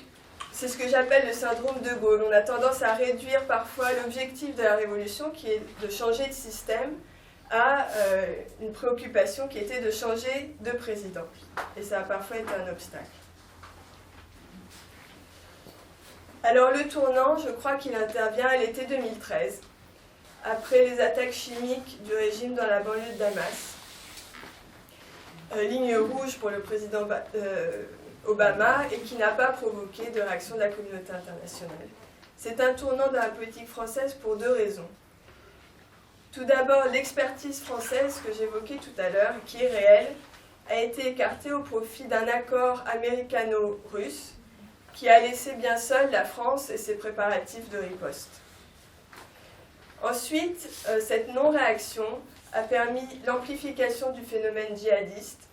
c'est ce que j'appelle le syndrome de Gaulle. On a tendance à réduire parfois l'objectif de la révolution, qui est de changer de système, à une préoccupation qui était de changer de président. Et ça a parfois été un obstacle. Alors le tournant, je crois qu'il intervient à l'été 2013, après les attaques chimiques du régime dans la banlieue de Damas. Ligne rouge pour le président Obama et qui n'a pas provoqué de réaction de la communauté internationale. C'est un tournant dans la politique française pour deux raisons. Tout d'abord, l'expertise française que j'évoquais tout à l'heure, qui est réelle, a été écartée au profit d'un accord américano-russe qui a laissé bien seule la France et ses préparatifs de riposte. Ensuite, cette non-réaction a permis l'amplification du phénomène djihadiste,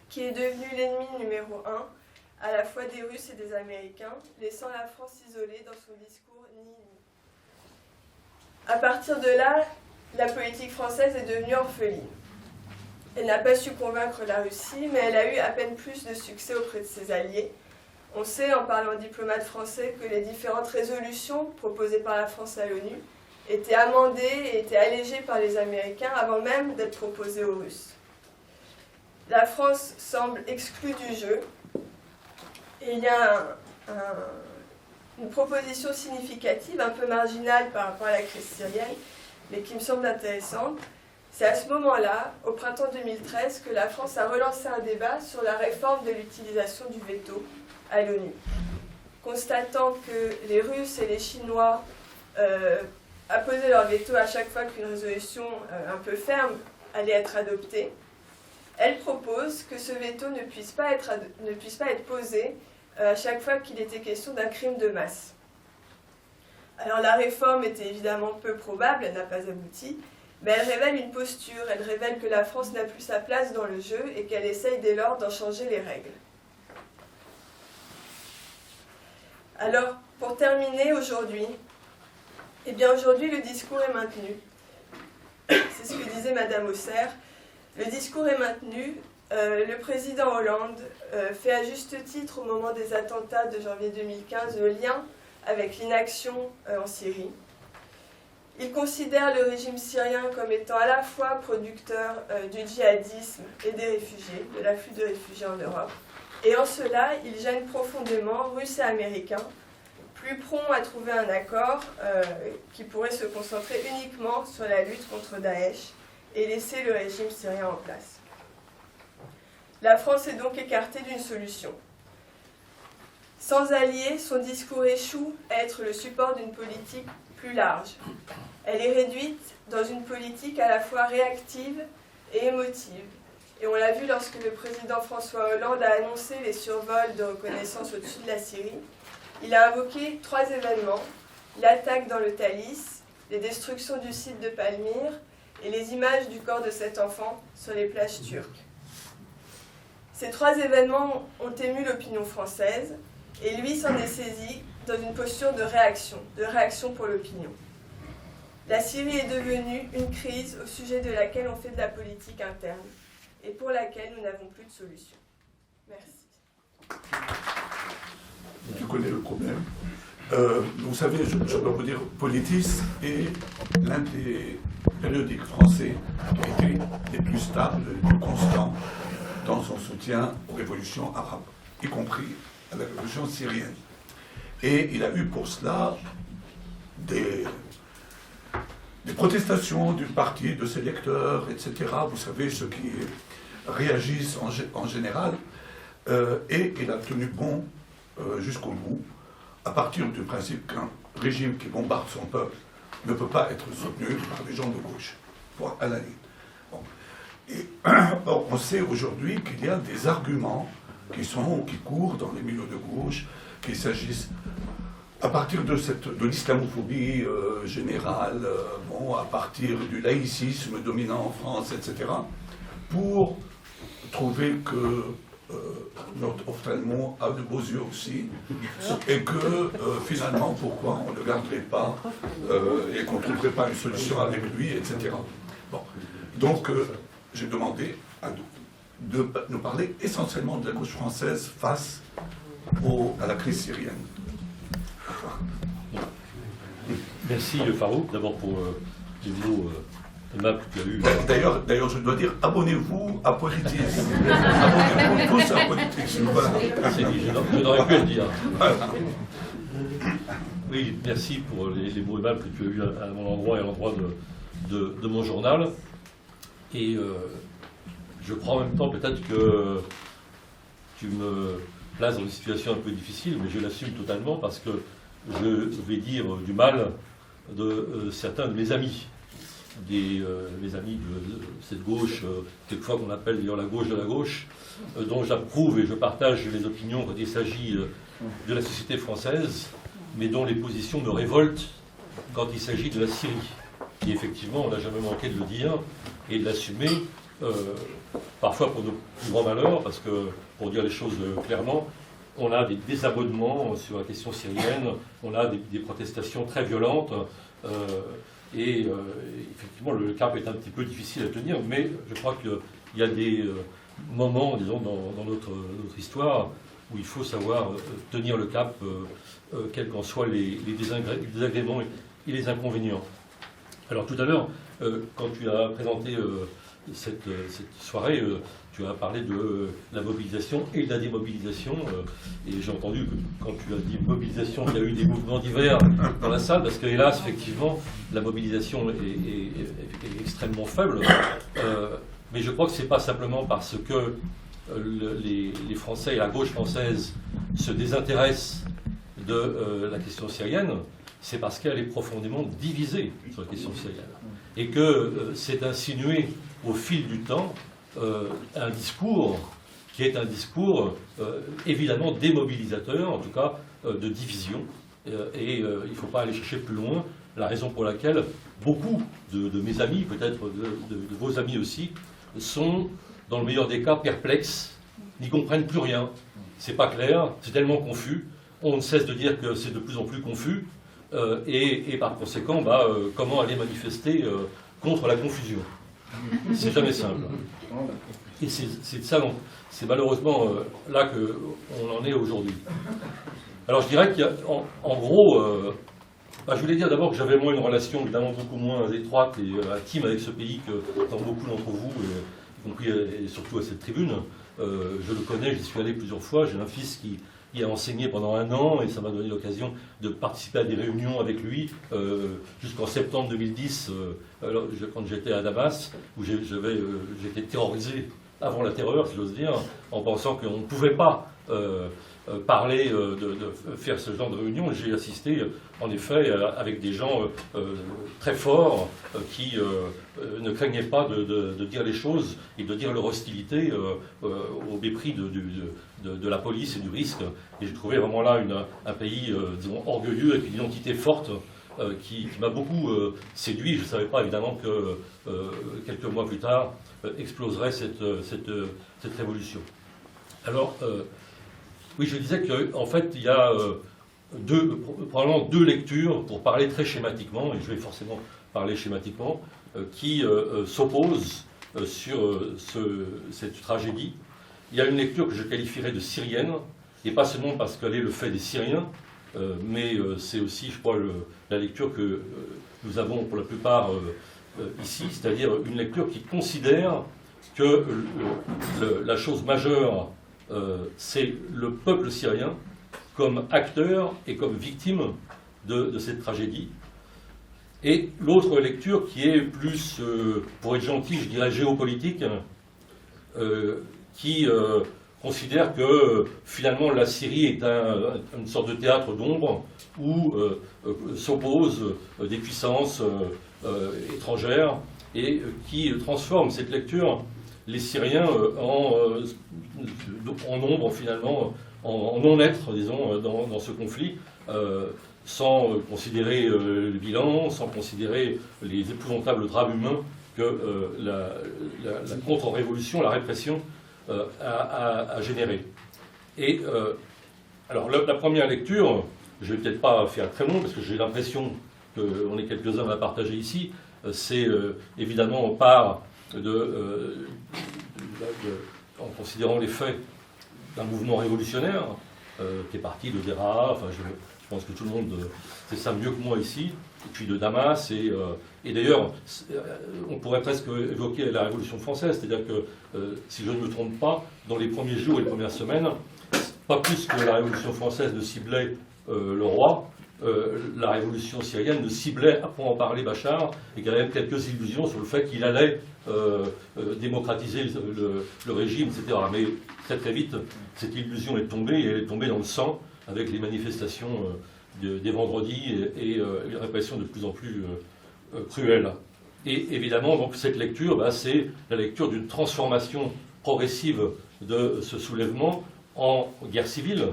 qui est devenu l'ennemi numéro 1, à la fois des Russes et des Américains, laissant la France isolée dans son discours ni-ni. À partir de là, la politique française est devenue orpheline. Elle n'a pas su convaincre la Russie, mais elle a eu à peine plus de succès auprès de ses alliés, On sait, en parlant aux diplomates français, que les différentes résolutions proposées par la France à l'ONU étaient amendées et étaient allégées par les Américains avant même d'être proposées aux Russes. La France semble exclue du jeu, et il y a une proposition significative, un peu marginale par rapport à la crise syrienne, mais qui me semble intéressante. C'est à ce moment-là, au printemps 2013, que la France a relancé un débat sur la réforme de l'utilisation du veto à l'ONU. Constatant que les Russes et les Chinois apposaient leur veto à chaque fois qu'une résolution un peu ferme allait être adoptée, elle propose que ce veto ne puisse pas être posé à chaque fois qu'il était question d'un crime de masse. Alors la réforme était évidemment peu probable, elle n'a pas abouti, mais elle révèle une posture, elle révèle que la France n'a plus sa place dans le jeu et qu'elle essaye dès lors d'en changer les règles. Alors, pour terminer aujourd'hui, eh bien aujourd'hui le discours est maintenu. C'est ce que disait Madame Auxerre. Le discours est maintenu. Le président Hollande fait à juste titre au moment des attentats de janvier 2015 le lien avec l'inaction en Syrie. Il considère le régime syrien comme étant à la fois producteur du djihadisme et des réfugiés, de l'afflux de réfugiés en Europe. Et en cela, il gêne profondément Russes et Américains, plus prompts à trouver un accord qui pourrait se concentrer uniquement sur la lutte contre Daesh et laisser le régime syrien en place. La France est donc écartée d'une solution. Sans alliés, son discours échoue à être le support d'une politique plus large. Elle est réduite dans une politique à la fois réactive et émotive. Et on l'a vu lorsque le président François Hollande a annoncé les survols de reconnaissance au-dessus de la Syrie. Il a invoqué 3 événements: l'attaque dans le Thalys, les destructions du site de Palmyre et les images du corps de cet enfant sur les plages turques. Ces 3 événements ont ému l'opinion française et lui s'en est saisi dans une posture de réaction pour l'opinion. La Syrie est devenue une crise au sujet de laquelle on fait de la politique interne et pour laquelle nous n'avons plus de solution. Merci. Tu connais le problème. Vous savez, je dois vous dire, Politis est l'un des périodiques français qui a été les plus stables, les plus constants dans son soutien aux révolutions arabes, y compris à la révolution syrienne. Et il a eu pour cela des protestations d'une partie de ses lecteurs, etc. Vous savez, ceux qui réagissent en général. Et il a tenu bon jusqu'au bout, à partir du principe qu'un régime qui bombarde son peuple ne peut pas être soutenu par les gens de gauche, point à la ligne. Bon. Et or, on sait aujourd'hui qu'il y a des arguments qui courent dans les milieux de gauche, qu'il s'agisse à partir de l'islamophobie générale, à partir du laïcisme dominant en France, etc., pour trouver que notre ophtalmo a de beaux yeux aussi, et que finalement, pourquoi on ne le garderait pas et qu'on ne trouverait pas une solution avec lui, etc. Bon. Donc, j'ai demandé de nous parler essentiellement de la gauche française face à la crise syrienne. Merci Farouk, d'abord pour les mots aimables que tu as eus. D'ailleurs, je dois dire, abonnez-vous à Politis. Abonnez-vous tous à Politis. Voilà. Je n'aurais pu le dire. Oui, merci pour les mots aimables que tu as eus à mon endroit et à l'endroit de mon journal. Et je crois en même temps peut-être que tu me places dans une situation un peu difficile, mais je l'assume totalement parce que je vais dire du mal de certains de mes amis. Mes amis de cette gauche, quelquefois qu'on appelle d'ailleurs la gauche de la gauche, dont j'approuve et je partage les opinions quand il s'agit de la société française, mais dont les positions me révoltent quand il s'agit de la Syrie. Et effectivement, on n'a jamais manqué de le dire et de l'assumer, parfois pour nos plus grands malheurs, parce que, pour dire les choses clairement, on a des désabonnements sur la question syrienne, on a des protestations très violentes, et effectivement le cap est un petit peu difficile à tenir, mais je crois qu'il y a des moments, disons, dans notre histoire où il faut savoir tenir le cap, quels qu'en soient les désagréments et les inconvénients. Alors tout à l'heure, quand tu as présenté cette soirée, tu as parlé de la mobilisation et de la démobilisation, et j'ai entendu que quand tu as dit mobilisation, il y a eu des mouvements divers dans la salle, parce que hélas, effectivement, la mobilisation est extrêmement faible, mais je crois que ce n'est pas simplement parce que les Français et la gauche française se désintéressent de la question syrienne, c'est parce qu'elle est profondément divisée sur la question syrienne. Et que c'est insinué au fil du temps un discours qui est un discours évidemment démobilisateur, en tout cas de division. Et il ne faut pas aller chercher plus loin, la raison pour laquelle beaucoup de mes amis, peut-être de vos amis aussi, sont dans le meilleur des cas perplexes, n'y comprennent plus rien. C'est pas clair, c'est tellement confus, on ne cesse de dire que c'est de plus en plus confus, et par conséquent, comment aller manifester contre la confusion. C'est jamais simple. Et c'est malheureusement là qu'on en est aujourd'hui. Alors je dirais qu'il y a, en gros, je voulais dire d'abord que j'avais moi une relation évidemment beaucoup moins étroite et intime avec ce pays que dans beaucoup d'entre vous, y compris et surtout à cette tribune. Je le connais, j'y suis allé plusieurs fois, j'ai un fils qui a enseigné pendant 1 an et ça m'a donné l'occasion de participer à des réunions avec lui jusqu'en septembre 2010, quand j'étais à Damas, où j'étais terrorisé avant la terreur, si j'ose dire, en pensant qu'on ne pouvait pas parler, de faire ce genre de réunion. J'ai assisté, en effet, avec des gens très forts qui ne craignaient pas de dire les choses et de dire leur hostilité au mépris de la police et du risque. Et j'ai trouvé vraiment là un pays, disons, orgueilleux, avec une identité forte, qui m'a beaucoup séduit. Je ne savais pas, évidemment, que quelques mois plus tard exploserait cette révolution. Alors, oui, je disais qu'en fait, il y a probablement 2 lectures, pour parler très schématiquement, et je vais forcément parler schématiquement, qui s'opposent sur cette tragédie. Il y a une lecture que je qualifierais de syrienne, et pas seulement parce qu'elle est le fait des Syriens, mais c'est aussi, je crois, la lecture que nous avons pour la plupart ici, c'est-à-dire une lecture qui considère que la chose majeure, c'est le peuple syrien comme acteur et comme victime de cette tragédie. Et l'autre lecture qui est plus, pour être gentil, je dirais géopolitique, qui considère que finalement la Syrie est une sorte de théâtre d'ombre où s'opposent des puissances étrangères et qui transforme cette lecture les Syriens en ombre finalement, en non-être, disons, dans ce conflit, sans considérer le bilan, sans considérer les épouvantables drames humains que la contre-révolution, la répression a généré. Et alors la première lecture, je ne vais peut-être pas faire très long parce que j'ai l'impression qu'on est quelques-uns à la partager ici, c'est évidemment on part en considérant les faits d'un mouvement révolutionnaire qui est parti de Deraa, enfin je pense que tout le monde sait ça mieux que moi ici, et puis de Damas, et d'ailleurs on pourrait presque évoquer la Révolution française, c'est-à-dire que si je ne me trompe pas, dans les premiers jours et les premières semaines, pas plus que la Révolution française ne ciblait le roi, la révolution syrienne ne ciblait, pour en parler, Bachar, et qu'il y avait même quelques illusions sur le fait qu'il allait démocratiser le régime, etc. Mais très très vite, cette illusion est tombée, et elle est tombée dans le sang, avec les manifestations des vendredis et une répression de plus en plus cruelle. Et évidemment, donc, cette lecture, c'est la lecture d'une transformation progressive de ce soulèvement en guerre civile,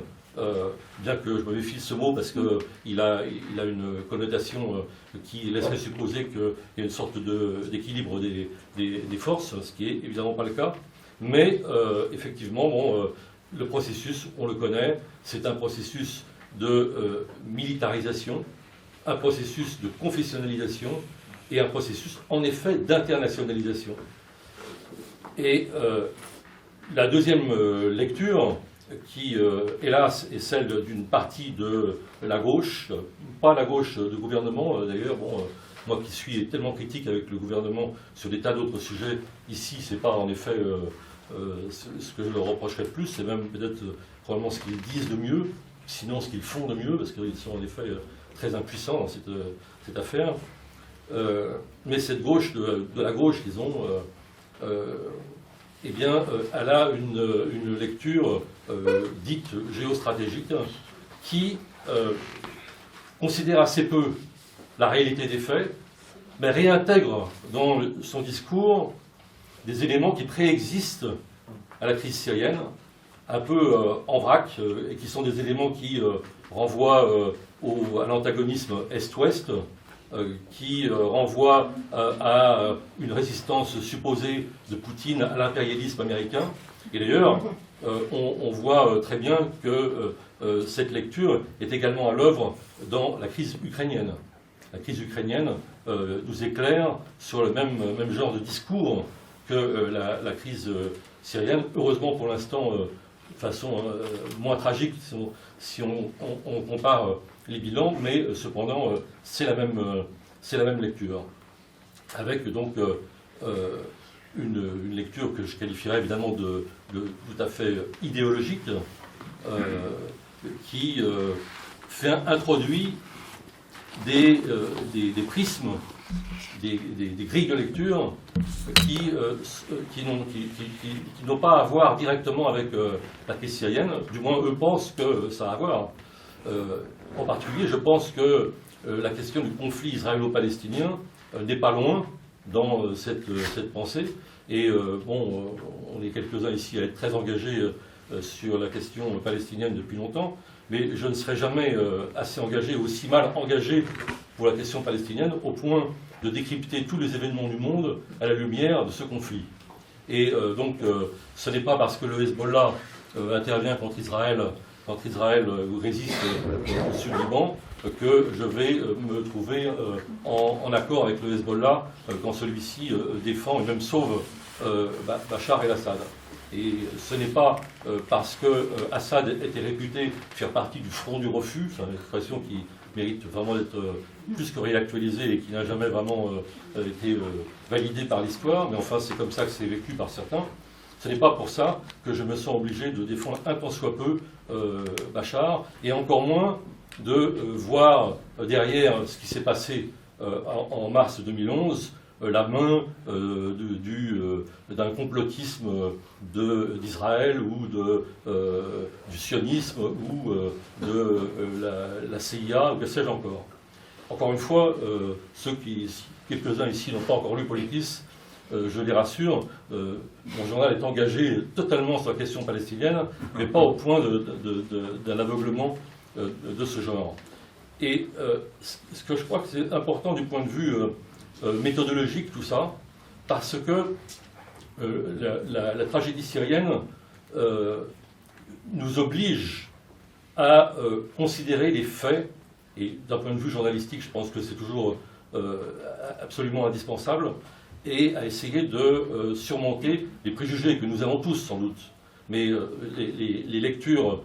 bien que je me méfie de ce mot parce qu'il a une connotation qui laisserait supposer qu'il y a une sorte d'équilibre des forces, ce qui n'est évidemment pas le cas. Mais effectivement, le processus, on le connaît, c'est un processus de militarisation, un processus de confessionnalisation et un processus en effet d'internationalisation. Et la deuxième lecture, qui, hélas, est celle d'une partie de la gauche, pas la gauche de gouvernement d'ailleurs. Bon, moi qui suis tellement critique avec le gouvernement sur des tas d'autres sujets, ici, c'est pas en effet ce que je leur reprocherais le plus, c'est même peut-être probablement ce qu'ils disent de mieux, sinon ce qu'ils font de mieux, parce qu'ils sont en effet très impuissants dans cette affaire. Mais cette gauche, de la gauche, disons, eh bien, elle a une lecture dite géostratégique qui considère assez peu la réalité des faits, mais réintègre dans son discours des éléments qui préexistent à la crise syrienne, un peu en vrac, et qui sont des éléments qui renvoient à l'antagonisme Est-Ouest, qui renvoient à une résistance supposée de Poutine à l'impérialisme américain. Et d'ailleurs, on voit très bien que cette lecture est également à l'œuvre dans la crise ukrainienne. La crise ukrainienne nous éclaire sur le même genre de discours que la crise syrienne. Heureusement pour l'instant, de façon moins tragique si on compare les bilans, mais cependant c'est la même lecture. Avec donc une lecture que je qualifierais évidemment de tout à fait idéologique, qui introduit des prismes, des grilles de lecture qui n'ont pas à voir directement avec la crise syrienne. Du moins, eux pensent que ça a à voir. En particulier, je pense que la question du conflit israélo-palestinien n'est pas loin dans cette pensée. Et bon, on est quelques-uns ici à être très engagés sur la question palestinienne depuis longtemps, mais je ne serai jamais assez engagé, aussi mal engagé pour la question palestinienne, au point de décrypter tous les événements du monde à la lumière de ce conflit. Et donc, ce n'est pas parce que le Hezbollah intervient contre Israël, quand Israël résiste au sud Liban, que je vais me trouver en accord avec le Hezbollah quand celui-ci défend et même sauve Bachar el-Assad. Et ce n'est pas parce que Assad était réputé faire partie du front du refus, c'est une expression qui mérite vraiment d'être plus que réactualisée et qui n'a jamais vraiment été validée par l'histoire, mais enfin c'est comme ça que c'est vécu par certains. Ce n'est pas pour ça que je me sens obligé de défendre un tant soit peu Bachar, et encore moins de voir derrière ce qui s'est passé en mars 2011 la main d'un complotisme d'Israël ou du sionisme ou de la CIA, ou que sais-je encore. Encore une fois, quelques-uns ici n'ont pas encore lu Politis, je les rassure, mon journal est engagé totalement sur la question palestinienne, mais pas au point d'un aveuglement de ce genre. Et ce que je crois que c'est important du point de vue méthodologique, tout ça, parce que la tragédie syrienne nous oblige à considérer les faits, et d'un point de vue journalistique, je pense que c'est toujours absolument indispensable, et à essayer de surmonter les préjugés que nous avons tous, sans doute. Mais les lectures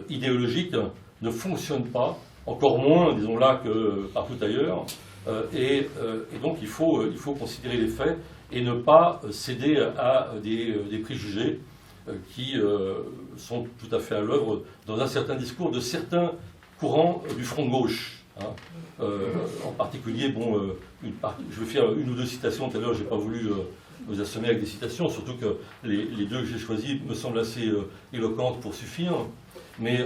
idéologiques ne fonctionnent pas, encore moins, disons là, que partout ailleurs. Et donc il faut considérer les faits et ne pas céder à des préjugés qui sont tout à fait à l'œuvre dans un certain discours de certains courants du front de gauche. Hein. En particulier, bon, je vais faire une ou deux citations. Tout à l'heure, je n'ai pas voulu vous assommer avec des citations, surtout que les deux que j'ai choisies me semblent assez éloquentes pour suffire. Mais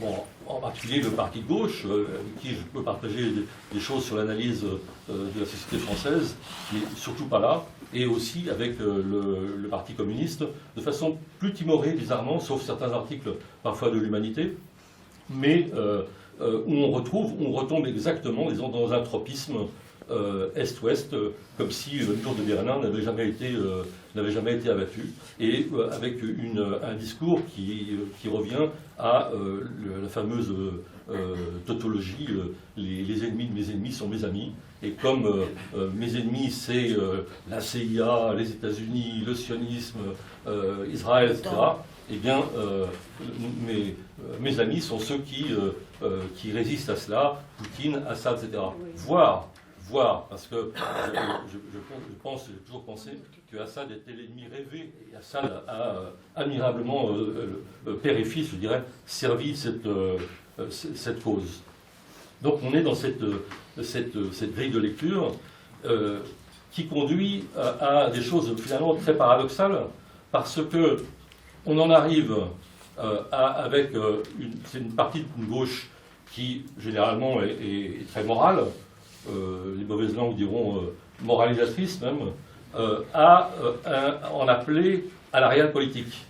bon, en particulier le parti de gauche, avec qui je peux partager des choses sur l'analyse de la société française, mais surtout pas là, et aussi avec le parti communiste, de façon plus timorée, bizarrement, sauf certains articles parfois de l'Humanité, mais où on retombe exactement, disons, dans un tropisme est-ouest, comme si le mur de Berlin n'avait jamais été abattu, et avec un discours qui revient à la fameuse tautologie les ennemis de mes ennemis sont mes amis, et comme mes ennemis c'est la CIA, les États-Unis, le sionisme, Israël, etc., eh bien mes amis sont ceux qui résistent à cela, Poutine, Assad, etc. Voire, parce que j'ai toujours pensé que Assad était l'ennemi rêvé, et Assad a admirablement, père et fils, je dirais, servi cette cause. Donc on est dans cette grille de lecture qui conduit à des choses finalement très paradoxales, parce que on en arrive avec une partie d'une gauche qui généralement est très morale, les mauvaises langues diront moralisatrice même, à en appeler à la réelle politique.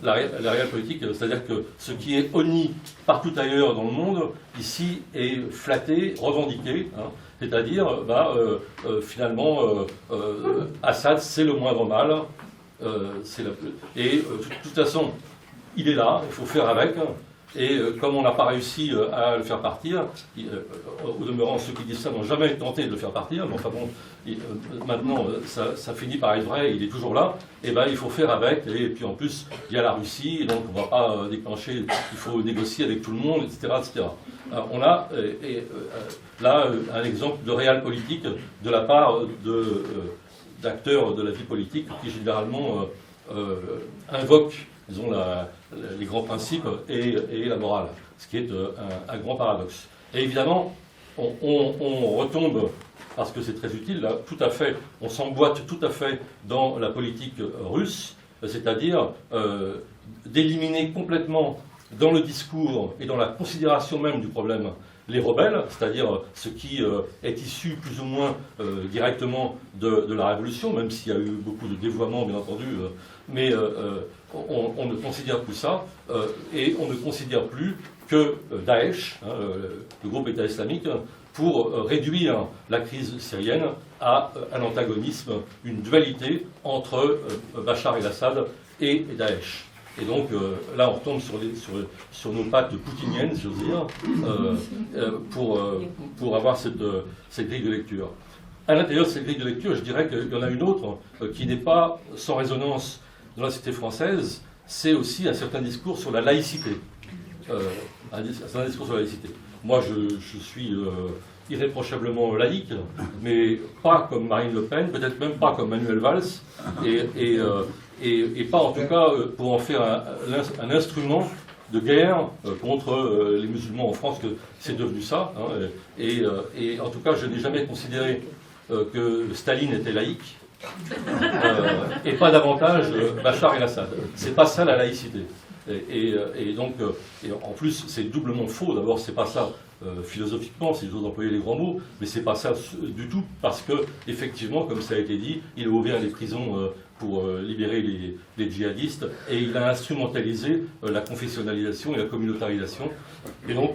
La réelle politique, c'est-à-dire que ce qui est honni partout ailleurs dans le monde, ici est flatté, revendiqué, hein, c'est-à-dire finalement Assad c'est le moindre mal, et de toute façon il est là, il faut faire avec. Et comme on n'a pas réussi à le faire partir, au demeurant, ceux qui disent ça n'ont jamais tenté de le faire partir, mais enfin bon, maintenant ça finit par être vrai, il est toujours là, et ben il faut faire avec, et puis en plus il y a la Russie, et donc on ne va pas déclencher, il faut négocier avec tout le monde, etc. etc. Alors, on a là un exemple de réel politique de la part d'acteurs de la vie politique qui généralement invoquent, disons, les grands principes et la morale, ce qui est un grand paradoxe. Et évidemment, on retombe, parce que c'est très utile, là, tout à fait, on s'emboîte tout à fait dans la politique russe, c'est-à-dire d'éliminer complètement dans le discours et dans la considération même du problème les rebelles, c'est-à-dire ce qui est issu plus ou moins directement de la révolution, même s'il y a eu beaucoup de dévoiements, bien entendu, mais on ne considère plus ça, et on ne considère plus que Daesh, hein, le groupe État islamique, pour réduire la crise syrienne à un antagonisme, une dualité entre Bachar el-Assad et Daesh. Et donc là, on retombe sur nos pattes poutiniennes, si j'ose dire, pour avoir cette grille de lecture. À l'intérieur de cette grille de lecture, je dirais qu'il y en a une autre qui n'est pas sans résonance dans la société française, c'est aussi un certain discours sur la laïcité. Un certain discours sur la laïcité. Moi, je suis irréprochablement laïque, mais pas comme Marine Le Pen, peut-être même pas comme Manuel Valls, et pas en tout cas pour en faire un instrument de guerre contre les musulmans en France, que c'est devenu ça. Hein, et en tout cas, je n'ai jamais considéré que Staline était laïque, et pas davantage Bachar el-Assad. C'est pas ça la laïcité. Et donc, en plus, c'est doublement faux. D'abord, c'est pas ça philosophiquement, si j'ose employer les grands mots, mais c'est pas ça du tout, parce que, effectivement, comme ça a été dit, il a ouvert les prisons pour libérer les djihadistes, et il a instrumentalisé la confessionnalisation et la communautarisation. Et donc,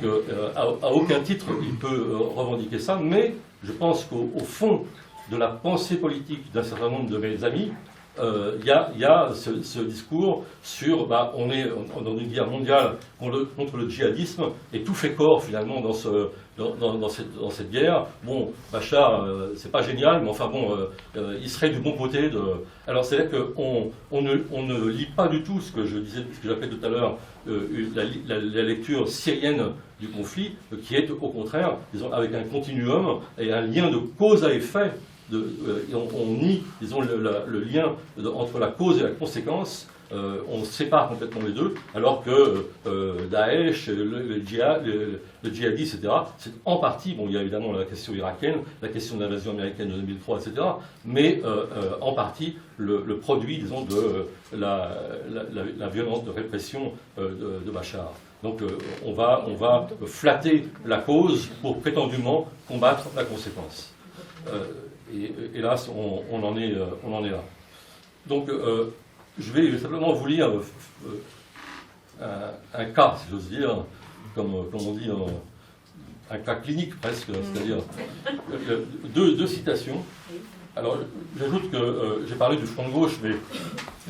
à aucun titre, il peut revendiquer ça, mais je pense qu'au fond de la pensée politique d'un certain nombre de mes amis, il y a ce discours sur on est dans une guerre mondiale contre le djihadisme, et tout fait corps finalement dans cette guerre. Bon, Bachar, c'est pas génial, mais enfin bon, il serait du bon côté de. Alors c'est-à-dire qu'on ne lit pas du tout ce que j'appelais tout à l'heure la lecture syrienne du conflit, qui est au contraire, disons, avec un continuum et un lien de cause à effet. On nie, disons, le lien entre la cause et la conséquence, on sépare complètement les deux, alors que Daesh, le djihadisme, etc., c'est en partie, bon, il y a évidemment la question irakienne, la question de l'invasion américaine de 2003, etc., mais en partie le produit, disons, de la violence de répression de Bachar. Donc on va flatter la cause pour prétendument combattre la conséquence. Et hélas, on en est là. Donc, je vais simplement vous lire un cas, si j'ose dire, comme on dit un cas clinique presque, c'est-à-dire deux citations. Alors, j'ajoute que j'ai parlé du front de gauche, mais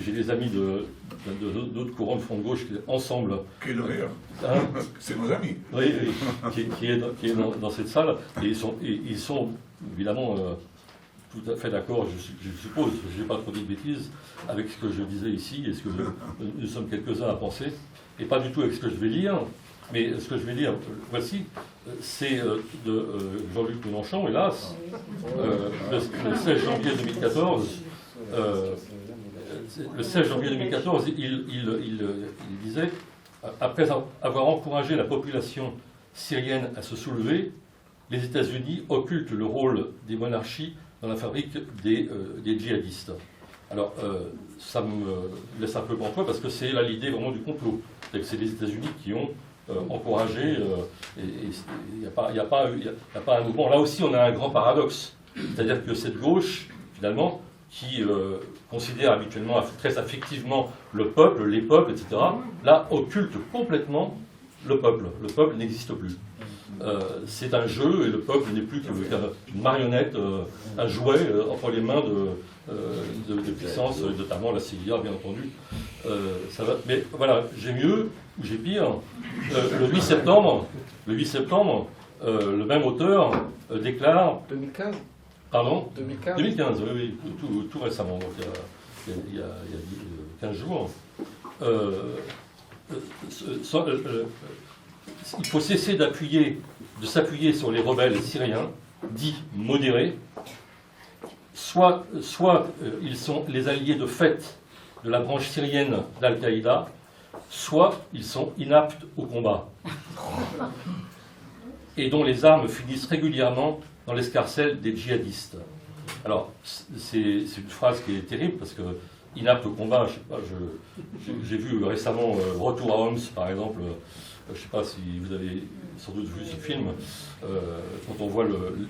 j'ai des amis d'autres courants de front de gauche qui, ensemble... Qui est le meilleur. Hein, C'est nos amis. oui, qui est dans cette salle, et ils sont évidemment tout à fait d'accord, je suppose, je n'ai pas trop dit de bêtises, avec ce que je disais ici, et ce que nous sommes quelques-uns à penser, et pas du tout avec ce que je vais lire, mais ce que je vais lire, voici, c'est de Jean-Luc Mélenchon, hélas, le 16 janvier 2014, le 16 janvier 2014, il disait, après avoir encouragé la population syrienne à se soulever, les États-Unis occultent le rôle des monarchies dans la fabrique des djihadistes. Alors, ça me laisse un peu pantois parce que c'est là l'idée vraiment du complot. C'est les États-Unis qui ont encouragé, et il n'y a pas un mouvement. Là aussi, on a un grand paradoxe. C'est-à-dire que cette gauche, finalement, qui considère habituellement très affectivement le peuple, les peuples, etc., là, occulte complètement le peuple. Le peuple n'existe plus. C'est un jeu et le peuple n'est plus qu'une marionnette, un jouet entre les mains de puissances, notamment la CIA, bien entendu. Ça va. Mais voilà, j'ai mieux ou j'ai pire. Le 8 septembre, le même auteur déclare... 2015 Pardon ? 2015 2015, oui, tout récemment, donc il y a 15 jours. Il faut cesser de s'appuyer sur les rebelles syriens, dits modérés, soit ils sont les alliés de fait de la branche syrienne d'Al-Qaïda, soit ils sont inaptes au combat, et dont les armes finissent régulièrement dans l'escarcelle des djihadistes. Alors, c'est une phrase qui est terrible, parce que inapte au combat, je sais pas, j'ai vu récemment Retour à Homs, par exemple, je ne sais pas si vous avez sans doute vu ce film, quand on voit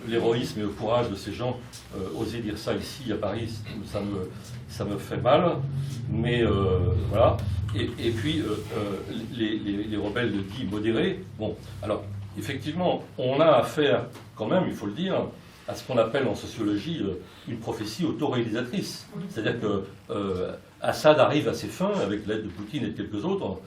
l'héroïsme et le courage de ces gens, oser dire ça ici à Paris, ça me fait mal, mais voilà. Et puis, les rebelles dits modérés, bon, alors, effectivement, on a affaire, quand même, il faut le dire, à ce qu'on appelle en sociologie une prophétie autoréalisatrice. C'est-à-dire que Assad arrive à ses fins, avec l'aide de Poutine et de quelques autres.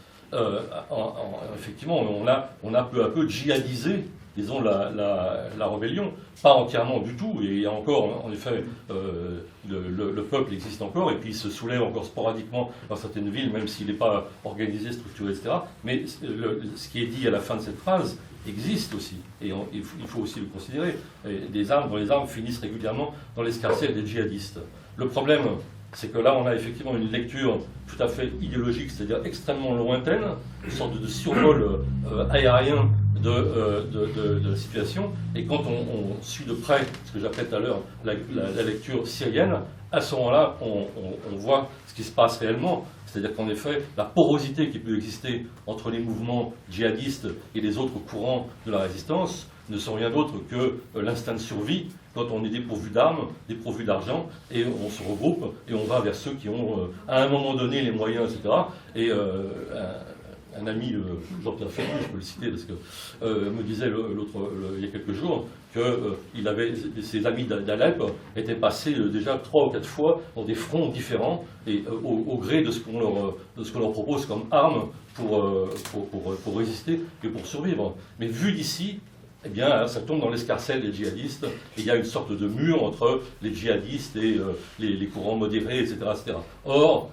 Effectivement, on a peu à peu djihadisé, disons, la rébellion. Pas entièrement du tout, et il y a encore, en effet, le peuple existe encore, et puis il se soulève encore sporadiquement dans certaines villes, même s'il n'est pas organisé, structuré, etc. Mais ce qui est dit à la fin de cette phrase existe aussi, et il faut aussi le considérer. Les armes finissent régulièrement dans l'escarcelle des djihadistes. Le problème, c'est que là, on a effectivement une lecture tout à fait idéologique, c'est-à-dire extrêmement lointaine, une sorte de survol aérien de la situation, et quand on suit de près ce que j'appelais tout à l'heure la lecture syrienne, à ce moment-là, on voit ce qui se passe réellement. C'est-à-dire qu'en effet, la porosité qui peut exister entre les mouvements djihadistes et les autres courants de la résistance ne sont rien d'autre que l'instinct de survie quand on est dépourvu d'armes, dépourvu d'argent, et on se regroupe et on va vers ceux qui ont à un moment donné les moyens, etc. Et un ami, Jean-Pierre Ferry, je peux le citer parce que me disait il y a quelques jours que ses amis d'Alep étaient passés déjà 3 ou 4 fois dans des fronts différents et au gré de ce qu'on leur propose comme arme pour résister et pour survivre. Mais vu d'ici, eh bien, ça tombe dans l'escarcelle des djihadistes, et il y a une sorte de mur entre les djihadistes et les courants modérés, etc. etc. Or,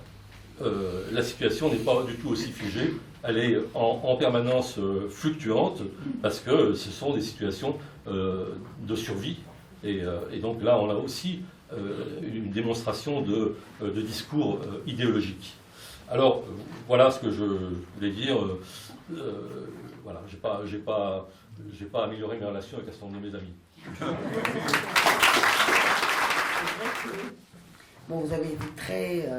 la situation n'est pas du tout aussi figée, elle est en permanence fluctuante, parce que ce sont des situations de survie, et donc là, on a aussi une démonstration de discours idéologique. Alors, voilà ce que je voulais dire. Voilà, j'ai pas amélioré mes relations avec un certain nombre de mes amis. Bon, vous avez été très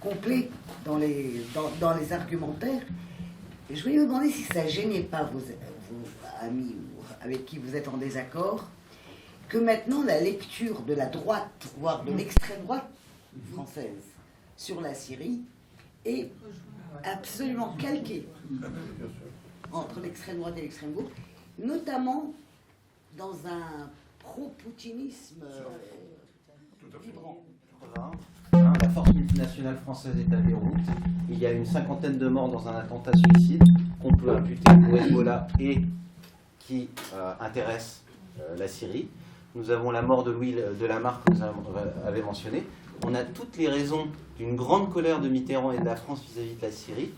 complet dans les argumentaires. Je voulais vous demander si ça ne gênait pas vos amis avec qui vous êtes en désaccord, que maintenant la lecture de la droite, voire de l'extrême droite française sur la Syrie est absolument calquée entre l'extrême droite et l'extrême gauche, notamment dans un pro-poutinisme vibrant. La force multinationale française est à Beyrouth. Il y a une cinquantaine de morts dans un attentat suicide qu'on peut imputer au Hezbollah et qui intéresse la Syrie. Nous avons la mort de Louis Delamarre que vous avez mentionné. On a toutes les raisons d'une grande colère de Mitterrand et de la France vis-à-vis de la Syrie.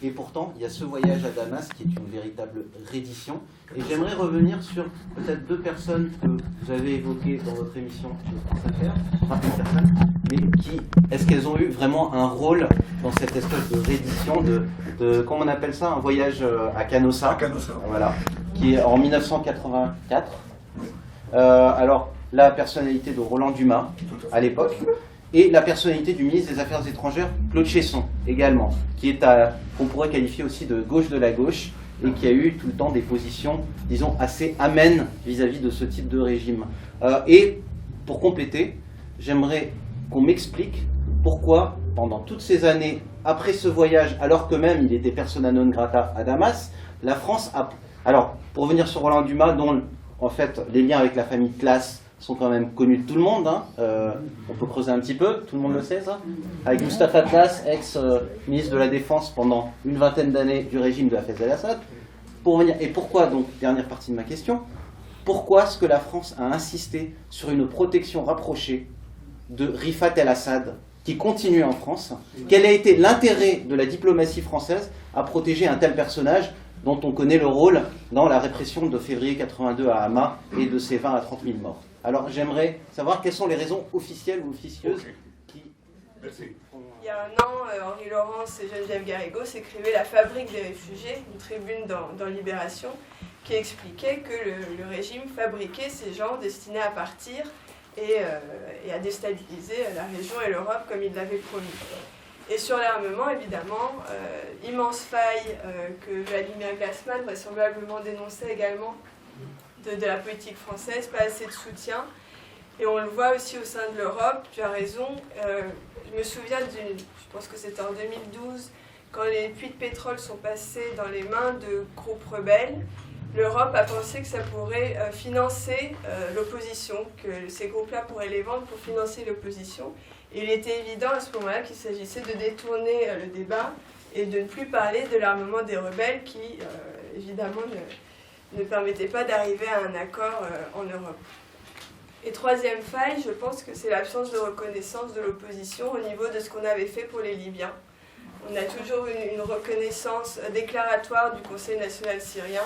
Et pourtant, il y a ce voyage à Damas qui est une véritable reddition. Et j'aimerais revenir sur peut-être 2 personnes que vous avez évoquées dans votre émission sur France Inter. Enfin, une personne, mais qui, est-ce qu'elles ont eu vraiment un rôle dans cette espèce de reddition de comment on appelle ça, un voyage à Canossa, voilà, qui est en 1984. Alors, la personnalité de Roland Dumas, à l'époque, et la personnalité du ministre des Affaires étrangères, Claude Chesson, également, qui est qu'on pourrait qualifier aussi de gauche de la gauche, et qui a eu tout le temps des positions, disons, assez amènes vis-à-vis de ce type de régime. Et, pour compléter, j'aimerais qu'on m'explique pourquoi, pendant toutes ces années, après ce voyage, alors que même il était persona non grata à Damas, la France a... Alors, pour revenir sur Roland Dumas, dont, en fait, les liens avec la famille Classe sont quand même connus de tout le monde, hein. On peut creuser un petit peu, tout le monde le sait ça, avec Moustapha Classe, ex-ministre de la Défense pendant une vingtaine d'années du régime de Hafez el-Assad. Et pourquoi, donc, dernière partie de ma question, pourquoi est-ce que la France a insisté sur une protection rapprochée de Rifat el-Assad, qui continue en France? Quel a été l'intérêt de la diplomatie française à protéger un tel personnage dont on connaît le rôle dans la répression de février 82 à Hama et de ses 20 à 30 000 morts? Alors j'aimerais savoir quelles sont les raisons officielles ou officieuses qui... Merci. Il y a un an, Henri Laurence et Geneviève Garrigos écrivaient La fabrique des réfugiés, une tribune dans Libération, qui expliquait que le régime fabriquait ces gens destinés à partir et à déstabiliser la région et l'Europe comme il l'avait promis. Et sur l'armement, évidemment, immense faille que Vladimir Glassman vraisemblablement dénonçait également de la politique française, pas assez de soutien. Et on le voit aussi au sein de l'Europe, tu as raison. Je me souviens je pense que c'était en 2012, quand les puits de pétrole sont passés dans les mains de groupes rebelles, l'Europe a pensé que ça pourrait financer l'opposition, que ces groupes-là pourraient les vendre pour financer l'opposition. Et il était évident à ce moment-là qu'il s'agissait de détourner le débat et de ne plus parler de l'armement des rebelles qui, évidemment, ne permettait pas d'arriver à un accord en Europe. Et troisième faille, je pense que c'est l'absence de reconnaissance de l'opposition au niveau de ce qu'on avait fait pour les Libyens. On a toujours une reconnaissance déclaratoire du Conseil national syrien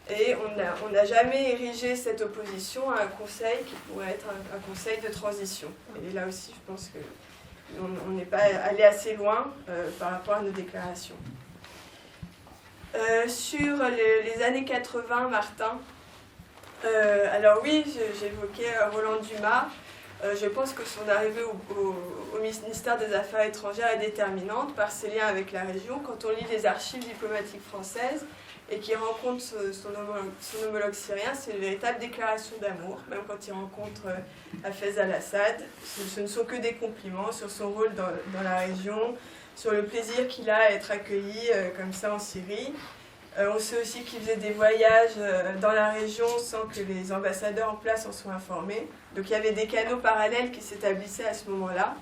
et on n'a jamais érigé cette opposition à un conseil qui pourrait être un conseil de transition. Et là aussi, je pense qu'on n'est pas allé assez loin par rapport à nos déclarations. Sur les années 80, Martin, alors oui, j'évoquais Roland Dumas. Je pense que son arrivée au ministère des Affaires étrangères est déterminante par ses liens avec la région. Quand on lit les archives diplomatiques françaises et qu'il rencontre son homologue syrien, c'est une véritable déclaration d'amour. Même quand il rencontre Hafez el-Assad, ce ne sont que des compliments sur son rôle dans la région, sur le plaisir qu'il a à être accueilli comme ça en Syrie. On sait aussi qu'il faisait des voyages dans la région sans que les ambassadeurs en place en soient informés. Donc il y avait des canaux parallèles qui s'établissaient à ce moment-là.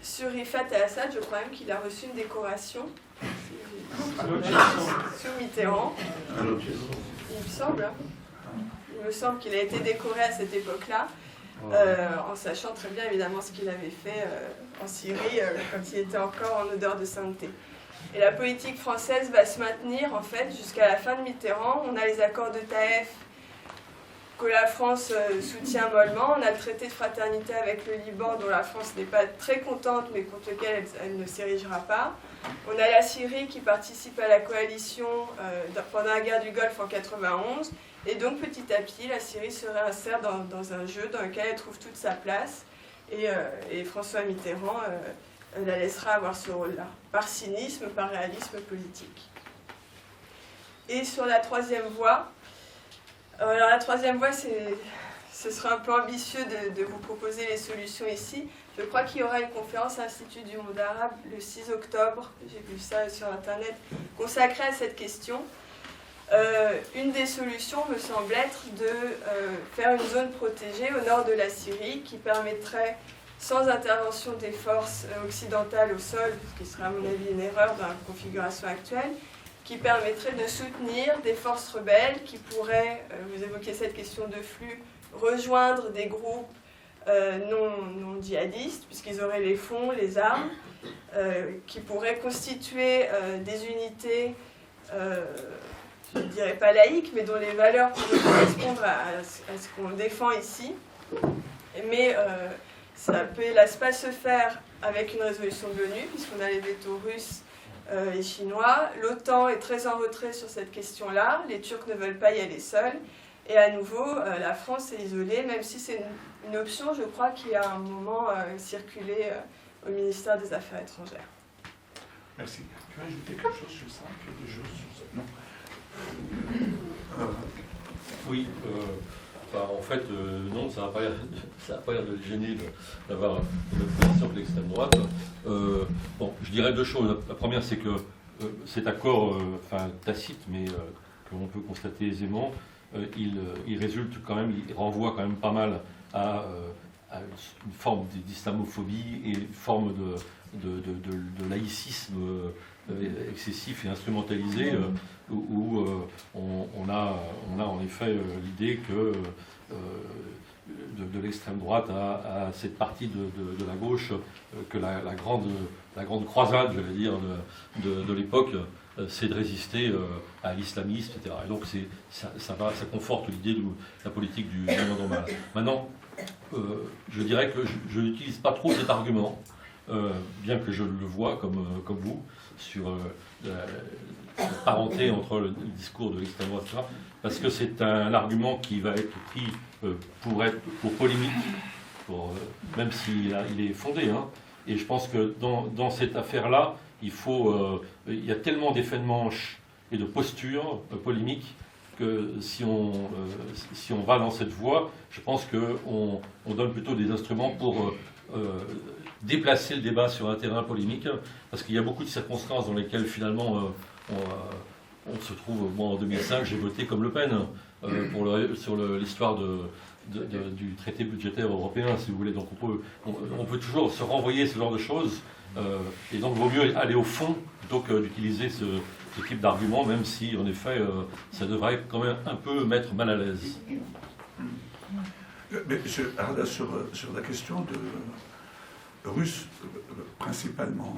Sur Rifat el-Assad, je crois même qu'il a reçu une décoration sous Mitterrand. Il me semble. Il me semble qu'il a été décoré à cette époque-là, en sachant très bien évidemment ce qu'il avait fait en Syrie quand il était encore en odeur de sainteté. Et la politique française va se maintenir en fait jusqu'à la fin de Mitterrand. On a les accords de Taïf que la France soutient mollement. On a le traité de fraternité avec le Liban dont la France n'est pas très contente mais contre lequel elle ne s'érigera pas. On a la Syrie qui participe à la coalition pendant la guerre du Golfe en 91. Et donc petit à petit, la Syrie se réinsère dans un jeu dans lequel elle trouve toute sa place. Et François Mitterrand la laissera avoir ce rôle-là, par cynisme, par réalisme politique. Et sur la troisième voie, alors la troisième voie, ce sera un peu ambitieux de vous proposer les solutions ici. Je crois qu'il y aura une conférence à l'Institut du monde arabe le 6 octobre, j'ai vu ça sur Internet, consacrée à cette question. Une des solutions me semble être de faire une zone protégée au nord de la Syrie qui permettrait, sans intervention des forces occidentales au sol, ce qui serait à mon avis une erreur dans la configuration actuelle, qui permettrait de soutenir des forces rebelles qui pourraient, vous évoquez cette question de flux, rejoindre des groupes non djihadistes, puisqu'ils auraient les fonds, les armes, qui pourraient constituer des unités, je ne dirais pas laïques, mais dont les valeurs pourraient correspondre à ce qu'on défend ici. Mais ça peut, hélas, pas se faire avec une résolution de l'ONU, puisqu'on a les vétos russes et chinois. L'OTAN est très en retrait sur cette question-là. Les Turcs ne veulent pas y aller seuls. Et à nouveau, la France est isolée, même si c'est une option, je crois, qui a un moment circulé au ministère des Affaires étrangères. Merci. Tu veux ajouter quelque chose sur ça? Tu as des choses sur ça? Non. Oui, en fait, non, ça n'a pas l'air de le gêner d'avoir une autre position que l'extrême droite. Bon, je dirais deux choses. La première, c'est que cet accord, tacite, mais que l'on peut constater aisément, il résulte quand même, il renvoie quand même pas mal à une forme d'islamophobie et une forme de laïcisme excessif et instrumentalisé, où on a en effet l'idée que de l'extrême droite à cette partie de la gauche, que la grande croisade, j'allais dire, de l'époque, c'est de résister à l'islamisme, etc. Et donc ça conforte l'idée de la politique du monde mal. Maintenant, je dirais que je n'utilise pas trop cet argument, bien que je le vois comme vous, sur la parenté entre le discours de l'extrême droite, etc., parce que c'est un argument qui va être pris pour polémique, même s'il est fondé. Hein. Et je pense que dans cette affaire-là, il y a tellement d'effets de manche et de postures polémiques que si on va dans cette voie, je pense qu'on donne plutôt des instruments pour déplacer le débat sur un terrain polémique, parce qu'il y a beaucoup de circonstances dans lesquelles finalement on se trouve. Moi, en 2005, j'ai voté comme Le Pen sur l'histoire du traité budgétaire européen, si vous voulez. Donc on peut toujours se renvoyer ce genre de choses, et donc il vaut mieux aller au fond plutôt que d'utiliser ce type d'argument, même si en effet ça devrait quand même un peu mettre mal à l'aise. Mais sur la question de russe, principalement,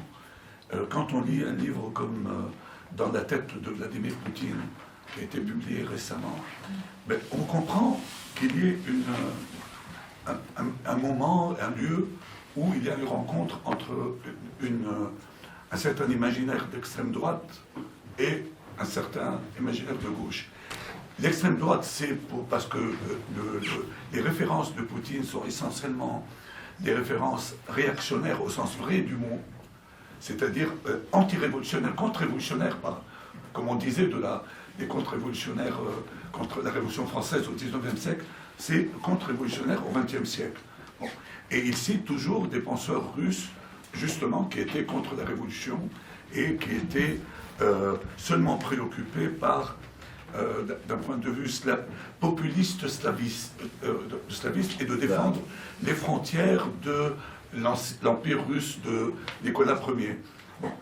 quand on lit un livre comme Dans la tête de Vladimir Poutine, qui a été publié récemment, on comprend qu'il y ait un moment, un lieu où il y a une rencontre entre un certain imaginaire d'extrême droite et un certain imaginaire de gauche. L'extrême droite, c'est parce que les références de Poutine sont essentiellement des références réactionnaires au sens vrai du mot, c'est-à-dire anti-révolutionnaires, contre-révolutionnaires, comme on disait des contre-révolutionnaires contre la Révolution française au XIXe siècle, c'est contre-révolutionnaire au XXe siècle. Bon. Et il cite toujours des penseurs russes, justement, qui étaient contre la Révolution et qui étaient seulement préoccupés par, d'un point de vue populiste slaviste, et de défendre les frontières de l'Empire russe de Nicolas Ier. Bon.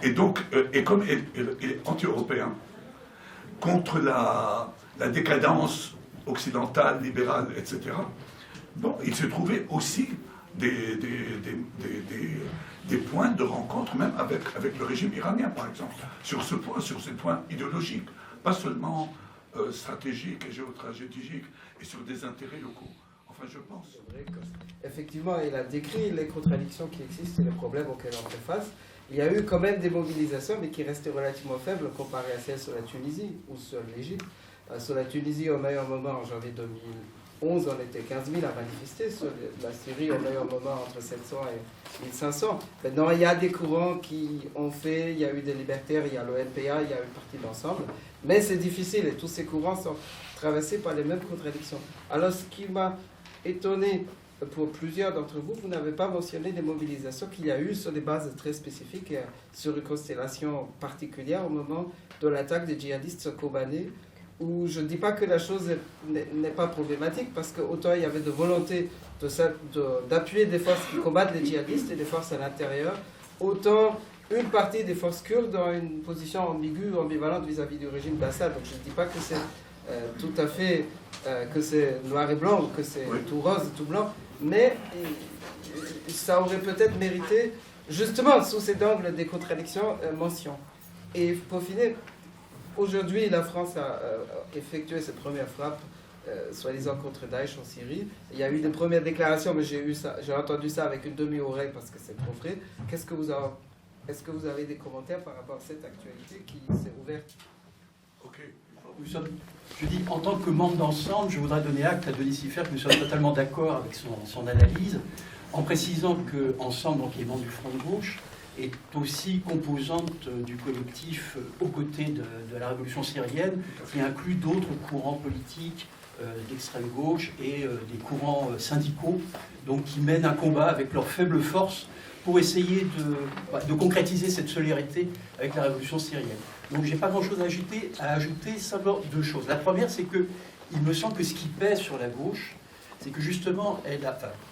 Et donc, comme il est anti-européen, contre la décadence occidentale, libérale, etc., bon, il se trouvait aussi des points de rencontre, même avec le régime iranien, par exemple, sur ces points idéologiques, pas seulement stratégiques et géostratégiques, et sur des intérêts locaux. Enfin, je pense. Effectivement, il a décrit les contradictions qui existent et les problèmes auxquels on fait face. Il y a eu quand même des mobilisations, mais qui restaient relativement faibles comparées à celles sur la Tunisie ou sur l'Égypte. Sur la Tunisie, au meilleur moment, en janvier 2011, on était 15 000 à manifester. Sur la Syrie, au meilleur moment, entre 700 et 1500. Maintenant, il y a des courants qui ont fait, il y a eu des libertaires, il y a l'ONPA, il y a une partie d'ensemble. Mais c'est difficile et tous ces courants sont traversés par les mêmes contradictions. Alors, ce qui m'a étonné pour plusieurs d'entre vous, vous n'avez pas mentionné des mobilisations qu'il y a eu sur des bases très spécifiques et sur une constellation particulière au moment de l'attaque des djihadistes sur Kobané, où je ne dis pas que la chose n'est pas problématique, parce qu'autant il y avait de volonté d'appuyer des forces qui combattent les djihadistes et des forces à l'intérieur, autant une partie des forces kurdes dans une position ambiguë ou ambivalente vis-à-vis du régime d'Assad. Donc je ne dis pas que c'est tout à fait que c'est noir et blanc, ou que c'est tout rose et tout blanc, mais ça aurait peut-être mérité, justement, sous cet angle des contradictions, mention. Et pour finir, aujourd'hui, la France a effectué ses premières frappes, soi-disant contre Daesh en Syrie. Il y a eu des premières déclarations, mais j'ai entendu ça avec une demi-oreille parce que c'est trop frais. Est-ce que vous avez des commentaires par rapport à cette actualité qui s'est ouverte? Je dis, en tant que membre d'ensemble, je voudrais donner acte à Denis Siffert que nous sommes totalement d'accord avec son analyse, en précisant qu'Ensemble, donc qui est membre du Front de gauche, est aussi composante du collectif aux côtés de la révolution syrienne, qui inclut d'autres courants politiques d'extrême gauche et des courants syndicaux, donc qui mènent un combat avec leur faible force pour essayer de concrétiser cette solidarité avec la révolution syrienne. Donc j'ai pas grand-chose à ajouter, simplement deux choses. La première, c'est que il me semble que ce qui pèse sur la gauche, c'est que justement,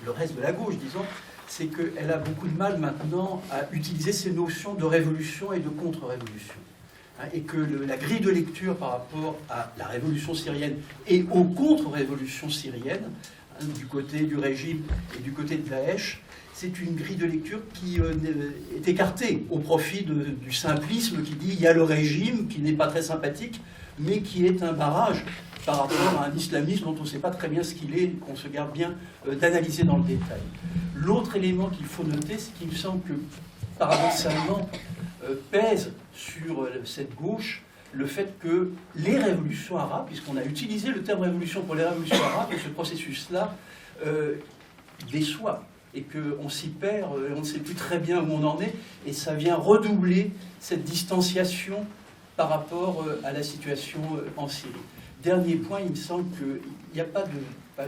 le reste de la gauche, disons, c'est qu'elle a beaucoup de mal maintenant à utiliser ces notions de révolution et de contre-révolution. Et que la grille de lecture par rapport à la révolution syrienne et aux contre-révolutions syriennes, du côté du régime et du côté de Daesh, c'est une grille de lecture qui est écartée au profit du simplisme qui dit il y a le régime qui n'est pas très sympathique, mais qui est un barrage par rapport à un islamisme dont on ne sait pas très bien ce qu'il est, qu'on se garde bien d'analyser dans le détail. L'autre élément qu'il faut noter, c'est qu'il me semble que, paradoxalement, pèse sur cette gauche le fait que les révolutions arabes, puisqu'on a utilisé le terme révolution pour les révolutions arabes, et ce processus-là déçoit, et qu'on s'y perd, on ne sait plus très bien où on en est, et ça vient redoubler cette distanciation par rapport à la situation en Syrie. Dernier point, il me semble qu'il n'y a pas de...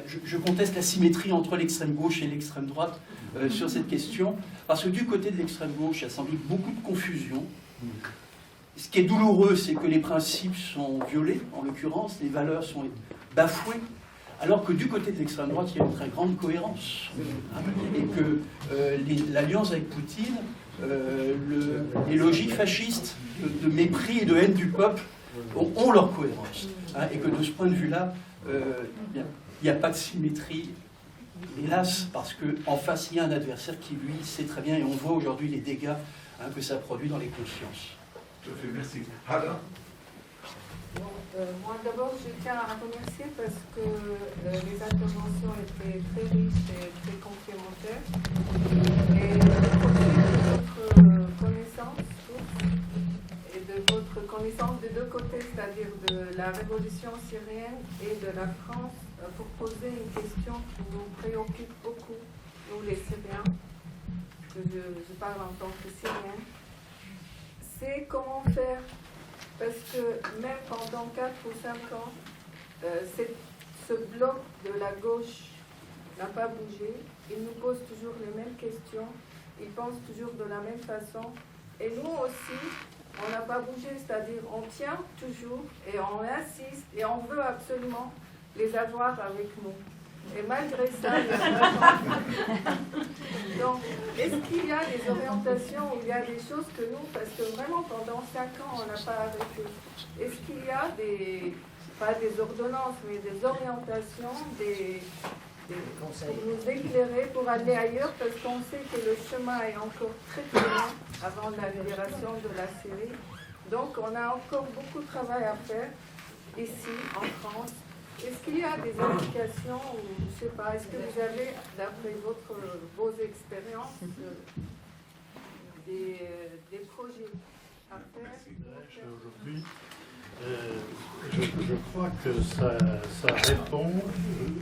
Je conteste la symétrie entre l'extrême gauche et l'extrême droite sur cette question, parce que du côté de l'extrême gauche, il y a semblé beaucoup de confusion. Ce qui est douloureux, c'est que les principes sont violés, en l'occurrence, les valeurs sont bafouées, alors que du côté de l'extrême droite, il y a une très grande cohérence. Et que l'alliance avec Poutine, les logiques fascistes de mépris et de haine du peuple ont leur cohérence. Et que de ce point de vue-là, il n'y a pas de symétrie, hélas, parce qu'en face, il y a un adversaire qui, lui, sait très bien, et on voit aujourd'hui les dégâts que ça produit dans les consciences. Tout à fait, merci. Hada? Moi d'abord je tiens à remercier parce que les interventions étaient très riches et très complémentaires. Et je profite de votre connaissance et de votre connaissance des deux côtés, c'est-à-dire de la révolution syrienne et de la France, pour poser une question qui nous préoccupe beaucoup, nous les Syriens, je parle en tant que Syrienne. C'est comment faire, parce que même pendant 4 ou 5 ans, ce bloc de la gauche n'a pas bougé. Il nous pose toujours les mêmes questions, il pense toujours de la même façon. Et nous aussi, on n'a pas bougé, c'est-à-dire on tient toujours et on insiste et on veut absolument les avoir avec nous. Et malgré ça, donc, est-ce qu'il y a des orientations ou il y a des choses que nous, parce que vraiment pendant 5 ans, on n'a pas arrêté. Est-ce qu'il y a pas des ordonnances, mais des orientations, pour nous éclairer, pour aller ailleurs, parce qu'on sait que le chemin est encore très très long avant la libération de la Syrie. Donc on a encore beaucoup de travail à faire ici, en France. Est-ce qu'il y a des indications, ou je ne sais pas, est-ce que vous avez, d'après vos expériences, des projets à faire aujourd'hui? Je crois que ça répond,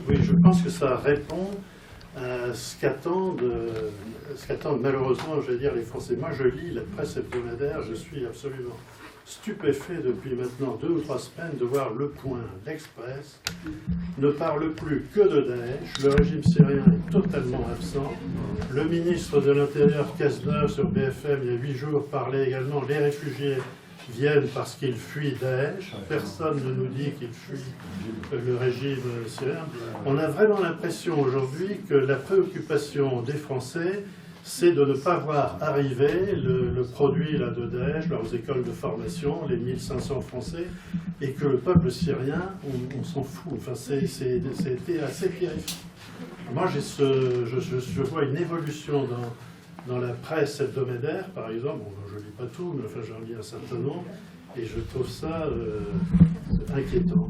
oui, je pense que ça répond à ce qu'attendent malheureusement, je vais dire, les Français. Moi, je lis la presse hebdomadaire, je suis absolument stupéfait depuis maintenant 2 ou 3 semaines de voir Le Point, l'Express, ne parle plus que de Daesh. Le régime syrien est totalement absent. Le ministre de l'Intérieur, Cazeneuve, sur BFM, il y a 8 jours, parlait également les réfugiés viennent parce qu'ils fuient Daesh. Personne ne nous dit qu'ils fuient le régime syrien. On a vraiment l'impression aujourd'hui que la préoccupation des Français, c'est de ne pas voir arriver le produit là, de Daesh, leurs écoles de formation, les 1500 Français, et que le peuple syrien, on s'en fout. Enfin, c'était assez terrifiant. Moi, je vois une évolution dans la presse hebdomadaire, par exemple. Bon, je ne lis pas tout, mais enfin, j'en lis un certain nombre, et je trouve ça inquiétant.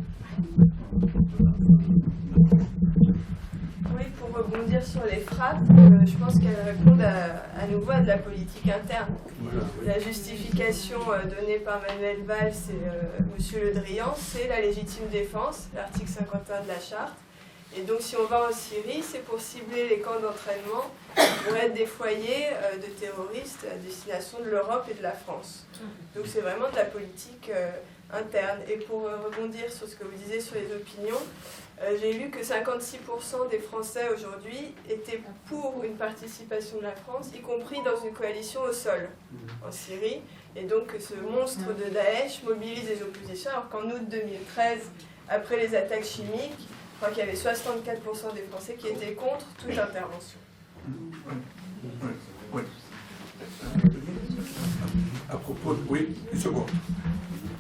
Oui, pour rebondir sur les frappes, je pense qu'elles répondent à nouveau à de la politique interne. Voilà. La justification donnée par Manuel Valls et M. Le Drian, c'est la légitime défense, l'article 51 de la Charte. Et donc si on va en Syrie, c'est pour cibler les camps d'entraînement qui vont être des foyers de terroristes à destination de l'Europe et de la France. Donc c'est vraiment de la politique interne. Et pour rebondir sur ce que vous disiez sur les opinions, j'ai lu que 56% des Français aujourd'hui étaient pour une participation de la France, y compris dans une coalition au sol en Syrie. Et donc ce monstre de Daesh mobilise les oppositions, alors qu'en août 2013, après les attaques chimiques, je crois qu'il y avait 64% des Français qui étaient contre toute intervention. Oui. À propos, oui, une seconde.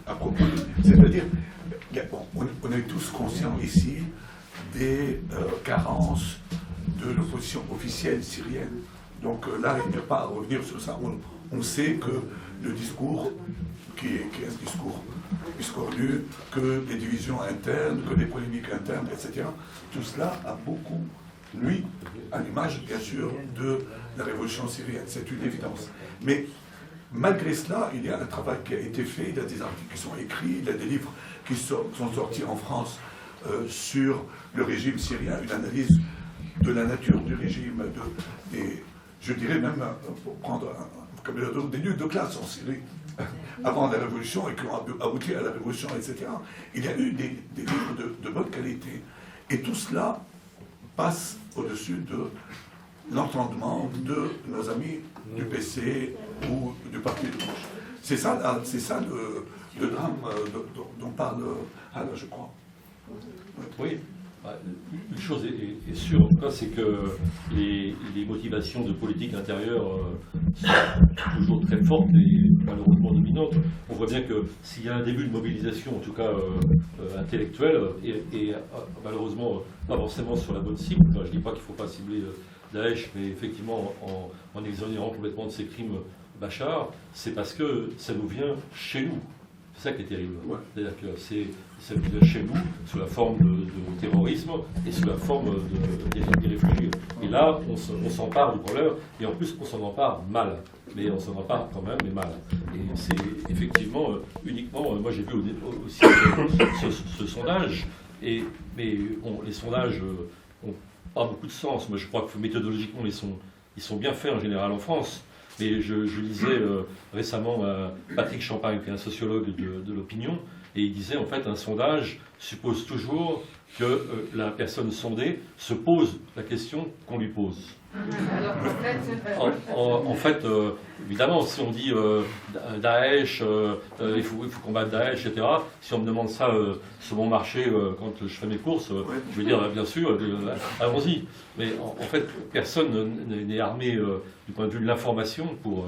À propos, c'est-à-dire, on est tous conscients ici des carences de l'opposition officielle syrienne. Donc là, il n'y a pas à revenir sur ça. On sait que le discours, qui est un discours discordu, que les divisions internes, que les polémiques internes, etc., tout cela a beaucoup, nuit à l'image, bien sûr, de la révolution syrienne. C'est une évidence. Mais malgré cela, il y a un travail qui a été fait, il y a des articles qui sont écrits, il y a des livres qui sont sortis en France sur le régime syrien, une analyse de la nature du régime, je dirais même, pour prendre un vocabulaire des luttes de classe en Syrie, avant la révolution et qui ont abouti à la révolution, etc. Il y a eu des livres de bonne qualité. Et tout cela passe au-dessus de l'entendement de nos amis du PC ou du Parti de gauche. C'est ça le drame dont parle Alain, je crois. Oui. Une chose est sûre, en tout cas, c'est que les motivations de politique intérieure sont toujours très fortes et malheureusement dominantes. On voit bien que s'il y a un début de mobilisation, en tout cas intellectuelle, et malheureusement pas forcément sur la bonne cible, enfin, je ne dis pas qu'il ne faut pas cibler Daesh, mais effectivement en exonérant complètement de ses crimes Bachar, c'est parce que ça nous vient chez nous. C'est ça qui est terrible. Ouais. C'est-à-dire que ça vient chez nous sous la forme de terrorisme et sous la forme des réfugiés. Et là, on s'empare du problème, et en plus, on s'en empare mal. Mais on s'en empare quand même, mais mal. Et c'est effectivement uniquement... moi, j'ai vu aussi ce sondage, mais bon, les sondages n'ont pas beaucoup de sens. Moi, je crois que méthodologiquement, ils sont bien faits en général en France. Mais je lisais récemment Patrick Champagne, qui est un sociologue de l'opinion, et il disait en fait un sondage suppose toujours que la personne sondée se pose la question qu'on lui pose. En fait, évidemment, si on dit Daesh, il faut combattre Daesh, etc., si on me demande ça sur mon marché quand je fais mes courses, je vais dire bien sûr, allons-y. Mais en fait, personne n'est armé du point de vue de l'information pour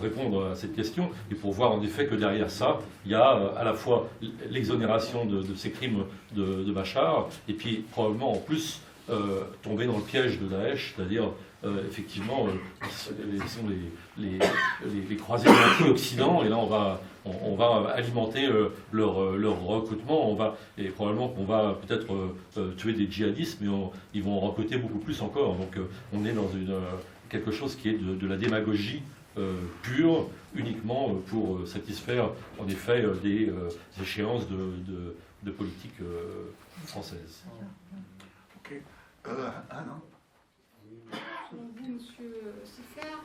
répondre à cette question et pour voir en effet que derrière ça, il y a à la fois l'exonération de ces crimes de Bachar et puis probablement en plus tomber dans le piège de Daesh, c'est-à-dire effectivement les croisés anti-Occident, et là on va alimenter leur recrutement, et probablement qu'on va peut-être tuer des djihadistes, mais ils vont en recruter beaucoup plus encore. Donc on est dans quelque chose qui est de la démagogie pure, uniquement pour satisfaire en effet des échéances de politique française. Ok. Ah non. Monsieur Siffer,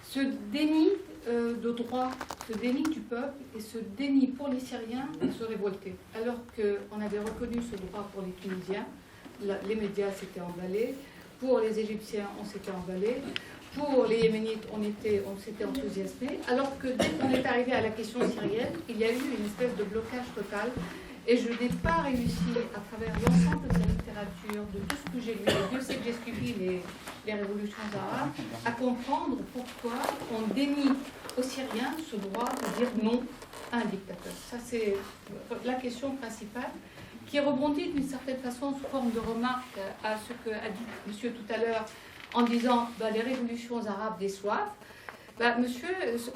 Ce déni de droit, ce déni du peuple et ce déni pour les Syriens de se révolter. Alors qu'on avait reconnu ce droit pour les Tunisiens, les médias s'étaient emballés, pour les Égyptiens on s'était emballé, pour les Yéménites on s'était enthousiasmé, alors que dès qu'on est arrivé à la question syrienne, il y a eu une espèce de blocage total. Et je n'ai pas réussi, à travers l'ensemble de la littérature, de tout ce que j'ai lu, et Dieu sait que j'ai suivi les révolutions arabes, à comprendre pourquoi on dénie aux Syriens ce droit de dire non à un dictateur. Ça, c'est la question principale, qui rebondit d'une certaine façon sous forme de remarque à ce qu'a dit monsieur tout à l'heure, en disant les révolutions arabes déçoivent. Monsieur,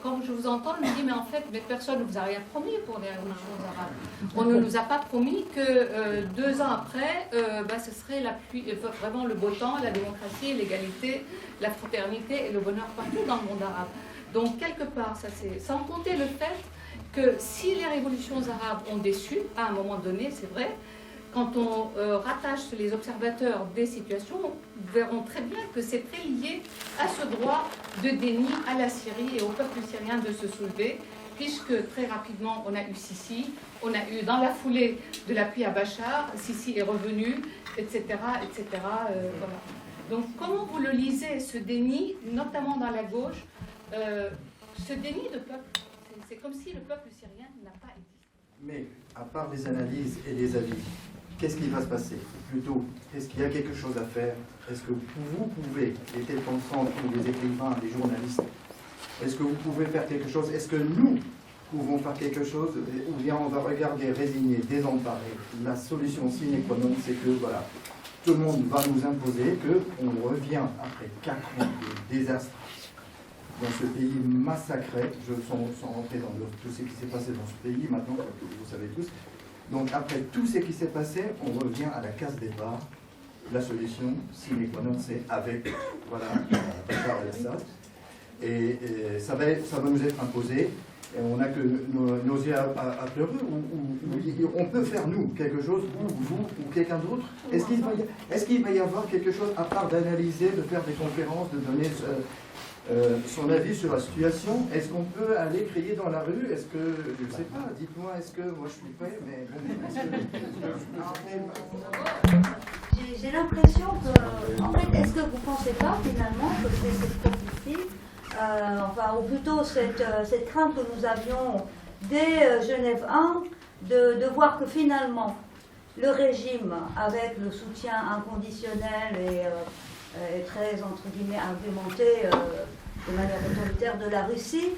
quand je vous entends, je me dis, mais en fait, personne ne vous a rien promis pour les révolutions arabes. On ne nous a pas promis que 2 ans après, ce serait vraiment le beau temps, la démocratie, l'égalité, la fraternité et le bonheur partout dans le monde arabe. Donc, quelque part, ça c'est sans compter le fait que si les révolutions arabes ont déçu, à un moment donné, c'est vrai, quand on rattache les observateurs des situations, nous verrons très bien que c'est très lié à ce droit de déni à la Syrie et au peuple syrien de se soulever, puisque très rapidement on a eu Sisi, on a eu dans la foulée de l'appui à Bachar, Sisi est revenu, etc. etc. Voilà. Donc comment vous le lisez, ce déni, notamment dans la gauche, ce déni de peuple? C'est comme si le peuple syrien n'a pas existé. Mais à part les analyses et les avis, qu'est-ce qui va se passer? Plutôt, est-ce qu'il y a quelque chose à faire? Est-ce que vous pouvez, les têtes pensantes ou les écrivains, les journalistes, est-ce que vous pouvez faire quelque chose? Est-ce que nous pouvons faire quelque chose? Ou bien on va regarder résigner, désemparé? La solution sine qua non, c'est que voilà, tout le monde va nous imposer qu'on revient après 4 ans de désastre dans ce pays massacré, sans rentrer dans tout ce qui s'est passé dans ce pays maintenant, vous savez tous. Donc après tout ce qui s'est passé, on revient à la case départ. La solution, sine qua non, c'est avec Bachar el-Assad. Et ça va nous être imposé. Et on n'a que nos yeux à pleurer. Ou on peut faire, nous, quelque chose, ou vous, ou quelqu'un d'autre. Est-ce qu'il va y avoir quelque chose, à part d'analyser, de faire des conférences, de donner son avis sur la situation? Est-ce qu'on peut aller crier dans la rue? Est-ce que, je ne sais pas, dites-moi, est-ce que, moi je suis prêt, mais j'ai l'impression que, en fait, est-ce que vous ne pensez pas finalement que c'est cette prophétie, ou plutôt cette crainte que nous avions dès Genève 1, de voir que finalement le régime, avec le soutien inconditionnel et très, entre guillemets, argumenté de manière autoritaire de la Russie,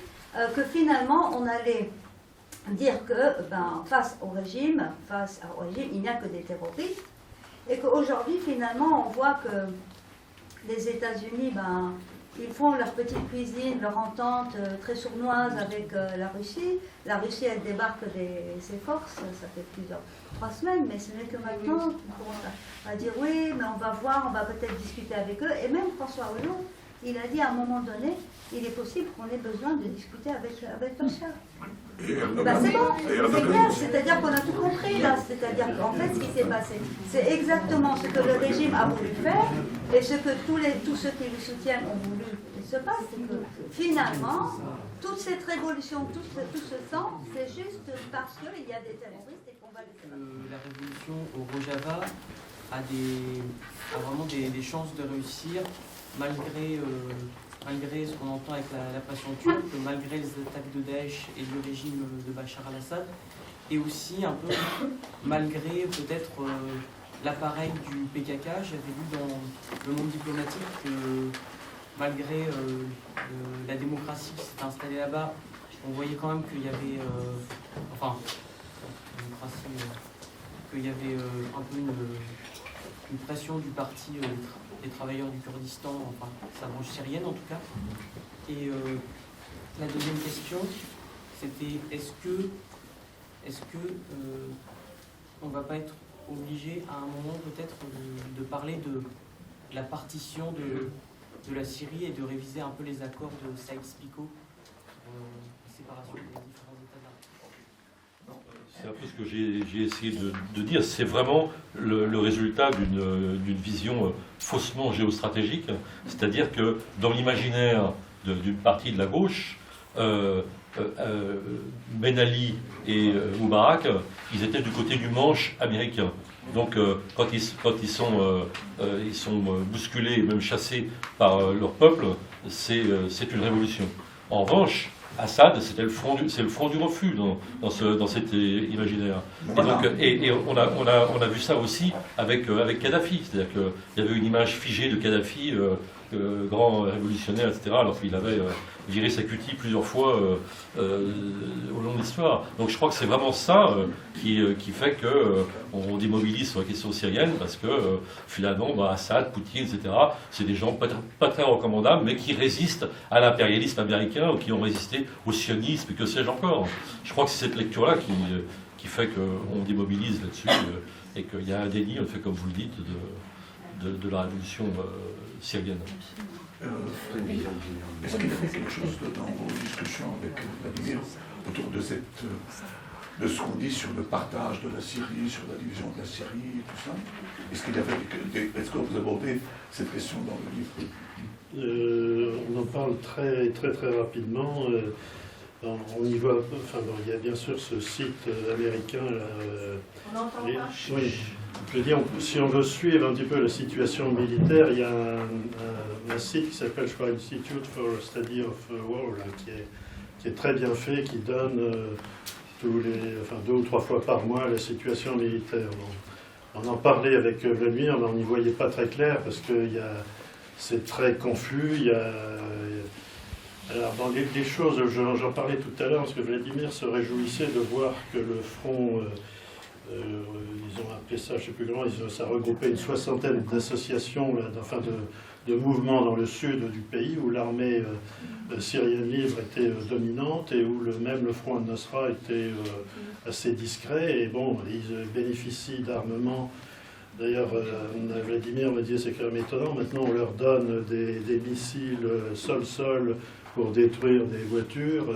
que finalement on allait dire que face au régime, il n'y a que des terroristes, et qu'aujourd'hui finalement on voit que les États-Unis, ils font leur petite cuisine, leur entente très sournoise avec la Russie. La Russie, elle débarque ses forces, ça fait 3 semaines, mais ce n'est que maintenant qu'ils commencent à dire oui, mais on va voir, on va peut-être discuter avec eux. Et même François Hollande, il a dit à un moment donné, il est possible qu'on ait besoin de discuter avec Bachar. C'est bon, c'est clair, c'est-à-dire qu'on a tout compris là, c'est-à-dire qu'en fait ce qui s'est passé, c'est exactement ce que le régime a voulu faire et ce que tous ceux qui le soutiennent ont voulu se passe, c'est que finalement, toute cette révolution, tout ce sang, c'est juste parce qu'il y a des terroristes et qu'on va les faire. La révolution au Rojava a vraiment des chances de réussir malgré ce qu'on entend avec la pression turque, malgré les attaques de Daesh et du régime de Bachar al-Assad, et aussi un peu malgré peut-être l'appareil du PKK. J'avais lu dans le monde diplomatique que malgré la démocratie qui s'était installée là-bas, on voyait quand même qu'il y avait qu'il y avait un peu une pression du parti des travailleurs du Kurdistan, enfin sa branche syrienne en tout cas. Et la deuxième question, c'était est-ce que on ne va pas être obligé à un moment peut-être de parler de la partition de la Syrie et de réviser un peu les accords de Sykes-Picot pour la séparation des différents États d'Arabie. C'est un peu ce que j'ai essayé de dire. C'est vraiment le résultat d'une vision faussement géostratégique. C'est-à-dire que dans l'imaginaire d'une partie de la gauche. Ben Ali et Moubarak, ils étaient du côté du Manche américain. Donc quand ils sont bousculés et même chassés par leur peuple, c'est une révolution. En revanche, Assad, c'est le front du refus dans cet imaginaire. Et on a vu ça aussi avec Kadhafi. C'est-à-dire qu'il y avait une image figée de Kadhafi, grand révolutionnaire, etc., alors qu'il avait viré sa cutie plusieurs fois au long de l'histoire. Donc je crois que c'est vraiment ça qui fait qu'on démobilise sur la question syrienne, parce que finalement, Assad, Poutine, etc., c'est des gens pas très recommandables, mais qui résistent à l'impérialisme américain, ou qui ont résisté au sionisme, et que sais-je encore. Je crois que c'est cette lecture-là qui fait qu'on démobilise là-dessus, et qu'il y a un déni, on fait comme vous le dites, de la révolution syrienne. Est-ce qu'il y avait quelque chose dans vos discussions avec Vladimir autour de ce qu'on dit sur le partage de la Syrie, sur la division de la Syrie et tout ça? Est-ce que vous abordez cette question dans le livre? On en parle très rapidement. On y voit, il y a bien sûr ce site américain. On n'entend pas. Oui. Je veux dire, si on veut suivre un petit peu la situation militaire, il y a un site qui s'appelle, je crois, Institute for Study of War, là, qui est très bien fait, qui donne 2 ou 3 fois par mois la situation militaire. On en parlait avec Vladimir, mais on n'y voyait pas très clair, parce que c'est très confus. Alors, dans les choses, j'en parlais tout à l'heure, parce que Vladimir se réjouissait de voir que le front, ils ont appelé ça, je ne sais plus comment, ça regroupait une 60aine d'associations, de mouvements dans le sud du pays, où l'armée syrienne libre était dominante, et où même le front al-Nosra était assez discret, et bon, ils bénéficient d'armements. D'ailleurs, Vladimir me disait, c'est quand même étonnant, maintenant on leur donne des missiles sol-sol pour détruire des voitures.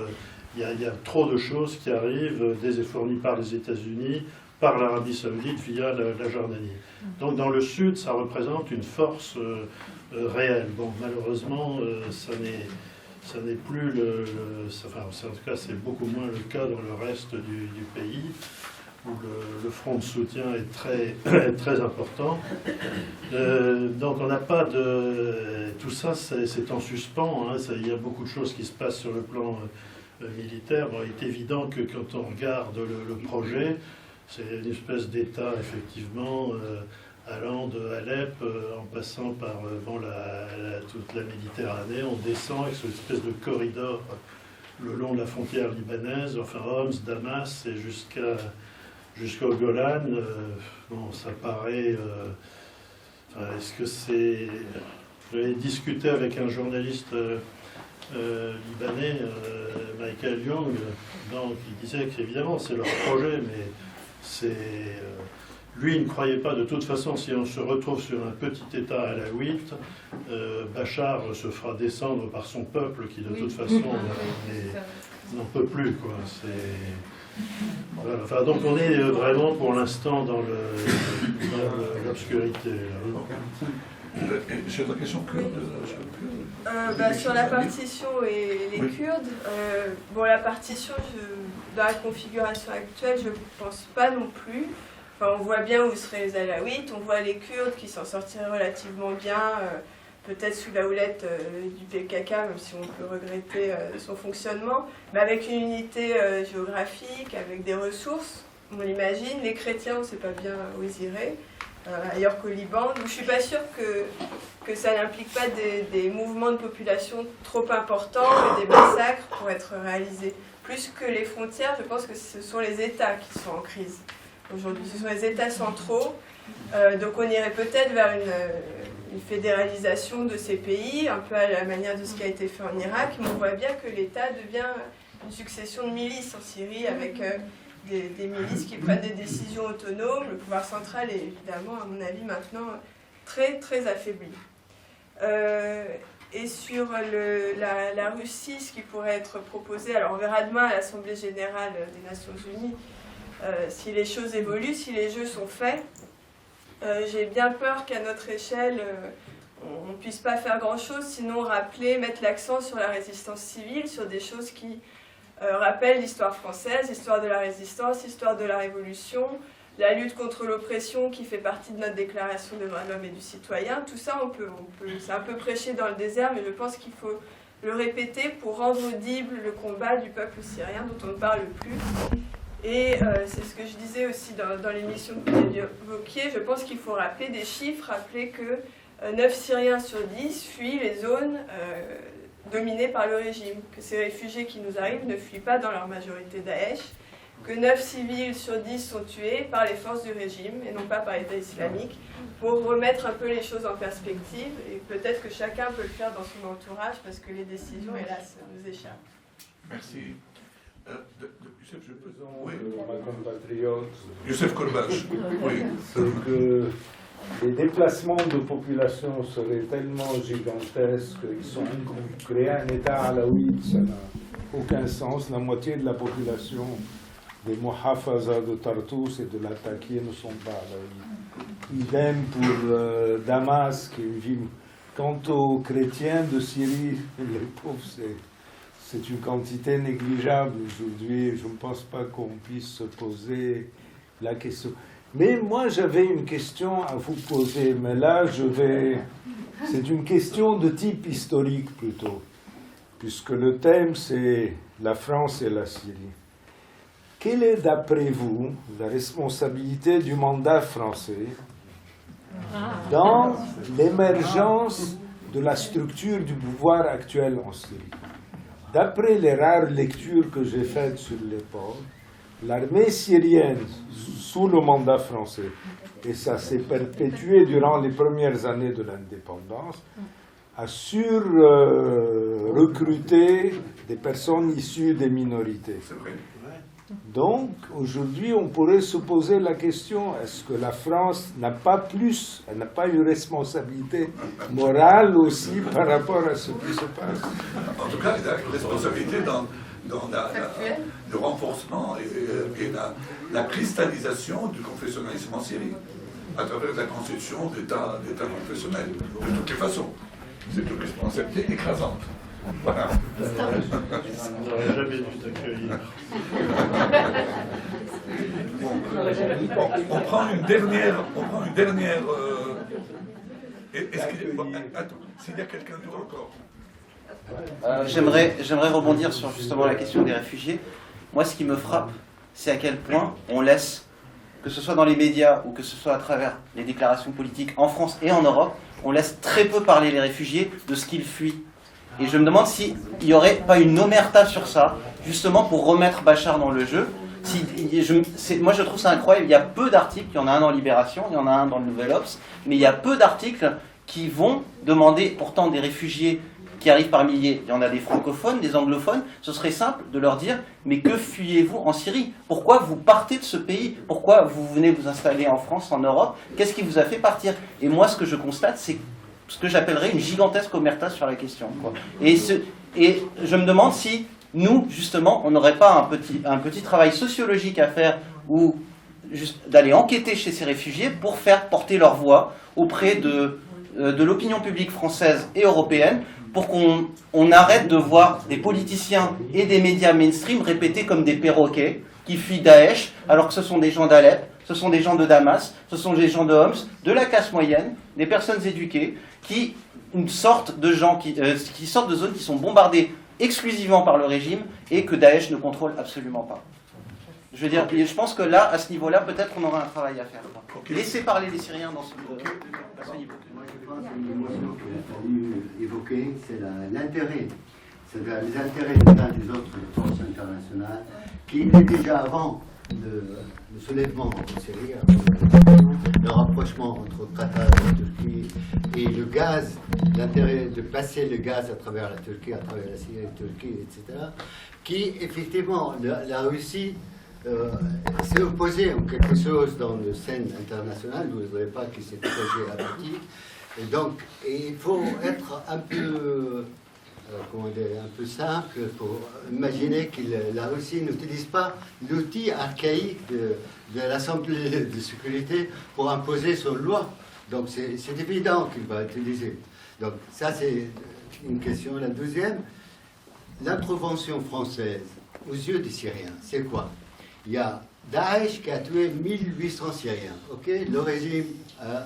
Il y a trop de choses qui arrivent, fournies par les États-Unis, par l'Arabie Saoudite via la Jordanie. Donc dans le sud, ça représente une force réelle. Bon, malheureusement, ça n'est plus en tout cas, c'est beaucoup moins le cas dans le reste du pays, où le front de soutien est très important. Donc on n'a pas de... Tout ça, c'est en suspens. Hein. Il y a beaucoup de choses qui se passent sur le plan militaire. Bon, il est évident que quand on regarde le projet, c'est une espèce d'État, effectivement, allant de Alep, en passant par toute la Méditerranée. On descend avec cette espèce de corridor le long de la frontière libanaise, enfin Homs, Damas, et jusqu'au Golan. Bon, ça paraît... est-ce que c'est... J'avais discuté avec un journaliste libanais, Michael Young, donc il disait qu'évidemment c'est leur projet, mais lui il ne croyait pas de toute façon, si on se retrouve sur un petit État alaouite, Bachar se fera descendre par son peuple qui de toute façon n'en peut plus, quoi. Voilà. Enfin, donc on est vraiment pour l'instant dans l'obscurité. J'ai une question kurde. Sur la partition et les Kurdes, la partition, dans la configuration actuelle, je ne pense pas non plus. Enfin, on voit bien où seraient les Alaouites, on voit les Kurdes qui s'en sortiraient relativement bien, peut-être sous la houlette du PKK, même si on peut regretter son fonctionnement, mais avec une unité géographique, avec des ressources, on l'imagine. Les chrétiens, on ne sait pas bien où ils iraient. Ailleurs qu'au Liban. Donc je ne suis pas sûre que ça n'implique pas des mouvements de population trop importants et des massacres pour être réalisés. Plus que les frontières, je pense que ce sont les États qui sont en crise aujourd'hui. Ce sont les États centraux. Donc on irait peut-être vers une fédéralisation de ces pays, un peu à la manière de ce qui a été fait en Irak, mais on voit bien que l'État devient une succession de milices en Syrie, avec... Des milices qui prennent des décisions autonomes. Le pouvoir central est évidemment, à mon avis, maintenant très affaibli. Et sur la Russie, ce qui pourrait être proposé, alors on verra demain à l'Assemblée Générale des Nations Unies si les choses évoluent, si les jeux sont faits. J'ai bien peur qu'à notre échelle, on ne puisse pas faire grand-chose, sinon rappeler, mettre l'accent sur la résistance civile, sur des choses qui rappellent l'histoire française, l'histoire de la résistance, l'histoire de la Révolution, la lutte contre l'oppression qui fait partie de notre déclaration des droits de l'homme et du citoyen. Tout ça, c'est un peu prêché dans le désert, mais je pense qu'il faut le répéter pour rendre audible le combat du peuple syrien dont on ne parle plus. Et c'est ce que je disais aussi dans l'émission que vous avez évoquée, je pense qu'il faut rappeler des chiffres, rappeler que 9 Syriens sur 10 fuient les zones dominées par le régime, que ces réfugiés qui nous arrivent ne fuient pas dans leur majorité Daesh, que 9 civils sur 10 sont tués par les forces du régime et non pas par l'État islamique, pour remettre un peu les choses en perspective, et peut-être que chacun peut le faire dans son entourage, parce que les décisions, hélas, nous échappent. Merci. Youssef, je peux... Oui. Ma compatriote, Youssef Korbach. Oui. C'est que les déplacements de population seraient tellement gigantesques qu'ils sont créés un État alaouite, ça n'a aucun sens. La moitié de la population des Mohafaza de Tartous et de Latakia ne sont pas alaouites. Idem pour Damas, qui est une ville. Quant aux chrétiens de Syrie, les pauvres, c'est une quantité négligeable aujourd'hui. Je ne pense pas qu'on puisse se poser la question. Mais moi, j'avais une question à vous poser, mais là, c'est une question de type historique plutôt, puisque le thème, c'est la France et la Syrie. Quelle est, d'après vous, la responsabilité du mandat français dans l'émergence de la structure du pouvoir actuel en Syrie? D'après les rares lectures que j'ai faites sur l'époque, l'armée syrienne, sous le mandat français, et ça s'est perpétué durant les premières années de l'indépendance, a recruté des personnes issues des minorités. Donc, aujourd'hui, on pourrait se poser la question, est-ce que la France n'a pas une responsabilité morale aussi par rapport à ce qui se passe? En tout cas, il a une responsabilité dans le renforcement et la cristallisation du confessionnalisme en Syrie, à travers la constitution d'États confessionnels. De toutes les façons, c'est une responsabilité écrasante. Voilà. On n'aurait jamais dû t'accueillir. On prend une dernière. Attends, s'il y a quelqu'un d'autre encore. J'aimerais rebondir sur justement la question des réfugiés. Moi, ce qui me frappe, c'est à quel point on laisse, que ce soit dans les médias ou que ce soit à travers les déclarations politiques en France et en Europe, on laisse très peu parler les réfugiés de ce qu'ils fuient. Et je me demande s'il n'y aurait pas une omerta sur ça, justement pour remettre Bachar dans le jeu. Moi, je trouve ça incroyable. Il y a peu d'articles, il y en a un dans Libération, il y en a un dans le Nouvel Obs, mais il y a peu d'articles qui vont demander, pourtant des réfugiés qui arrivent par milliers, il y en a des francophones, des anglophones, ce serait simple de leur dire, mais que fuyez-vous en Syrie? Pourquoi vous partez de ce pays? Pourquoi vous venez vous installer en France, en Europe? Qu'est-ce qui vous a fait partir? Et moi, ce que je constate, c'est ce que j'appellerais une gigantesque omerta sur la question, quoi. Et je me demande si nous, justement, on n'aurait pas un petit travail sociologique à faire, ou juste d'aller enquêter chez ces réfugiés pour faire porter leur voix auprès de l'opinion publique française et européenne, pour qu'on arrête de voir des politiciens et des médias mainstream répéter comme des perroquets qui fuient Daesh, alors que ce sont des gens d'Alep, ce sont des gens de Damas, ce sont des gens de Homs, de la classe moyenne, des personnes éduquées, qui sortent de gens qui sortent de zones qui sont bombardées exclusivement par le régime et que Daesh ne contrôle absolument pas. Je veux dire, je pense que là, à ce niveau-là, peut-être qu'on aura un travail à faire. Laissez parler les Syriens à ce niveau. Moi, je pense qu'une émotion qu'il a fallu évoquer, c'est l'intérêt. C'est-à-dire les intérêts des uns des autres des forces internationales, qui étaient déjà avant le soulèvement en Syrie, le rapprochement entre Qatar et la Turquie, et le gaz, l'intérêt de passer le gaz à travers la Turquie, à travers la Syrie, la Turquie, etc., qui, effectivement, la Russie s'est opposée en quelque chose dans le scène international. Je ne voudrais pas que cet projet aboutit. Et donc, il faut être un peu... un peu simple pour imaginer que la Russie n'utilise pas l'outil archaïque de l'Assemblée de sécurité pour imposer son loi. Donc c'est évident qu'il va utiliser. Donc ça c'est une question. La deuxième, l'intervention française aux yeux des Syriens, c'est quoi? Il y a Daesh qui a tué 1800 Syriens, ok? Le régime a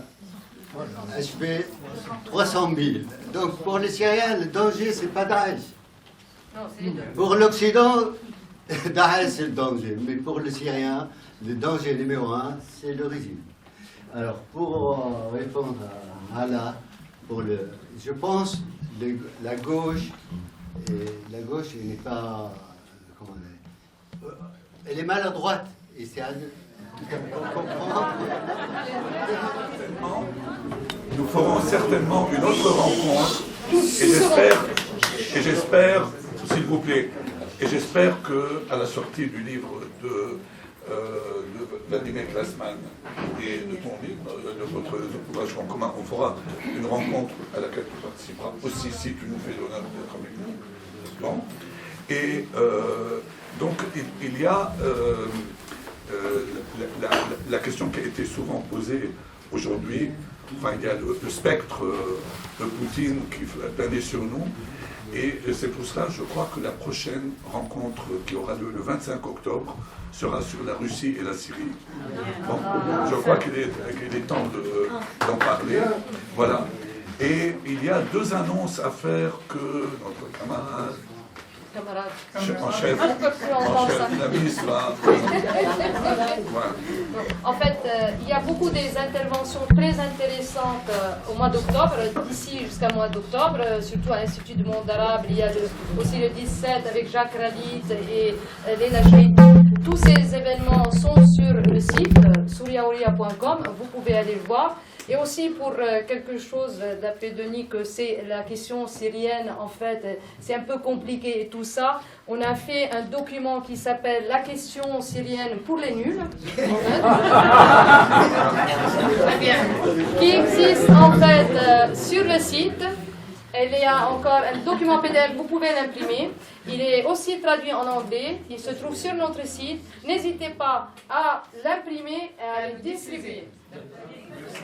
achevé 300 000. Donc pour les Syriens, le danger c'est pas Daesh. Pour l'Occident, Daesh c'est le danger, mais pour les Syriens, le danger numéro un, c'est le régime. Alors, pour répondre à Ala, je pense que la gauche, elle n'est pas, comment dire, elle est maladroite, et c'est à comprendre. Nous ferons certainement une autre rencontre, et j'espère, s'il vous plaît, et j'espère qu'à la sortie du livre de Vladimir Glassman et de ton livre, de votre ouvrage en commun, on fera une rencontre à laquelle tu participeras aussi si tu nous fais l'honneur d'être avec nous. Bon. Et donc il y a la question qui a été souvent posée aujourd'hui. Enfin, il y a le spectre de Poutine qui planait sur nous. Et c'est pour cela, je crois, que la prochaine rencontre qui aura lieu le 25 octobre sera sur la Russie et la Syrie. Bon, je crois qu'il est temps d'en parler. Voilà. Et il y a deux annonces à faire que notre camarade en chef, Namis va. En fait, il y a beaucoup des interventions très intéressantes au mois d'octobre, d'ici jusqu'à mois d'octobre, surtout à l'Institut du monde arabe. Il y a aussi le 17 avec Jacques Radit et Léna Cheidi. Tous ces événements sont sur le site souriaouria.com, vous pouvez aller le voir. Et aussi pour quelque chose, d'après Denis, que c'est la question syrienne, en fait, c'est un peu compliqué et tout ça. On a fait un document qui s'appelle « La question syrienne pour les nuls », qui existe en fait sur le site. Il y a encore un document PDF, vous pouvez l'imprimer. Il est aussi traduit en anglais, il se trouve sur notre site. N'hésitez pas à l'imprimer et à le distribuer. Merci.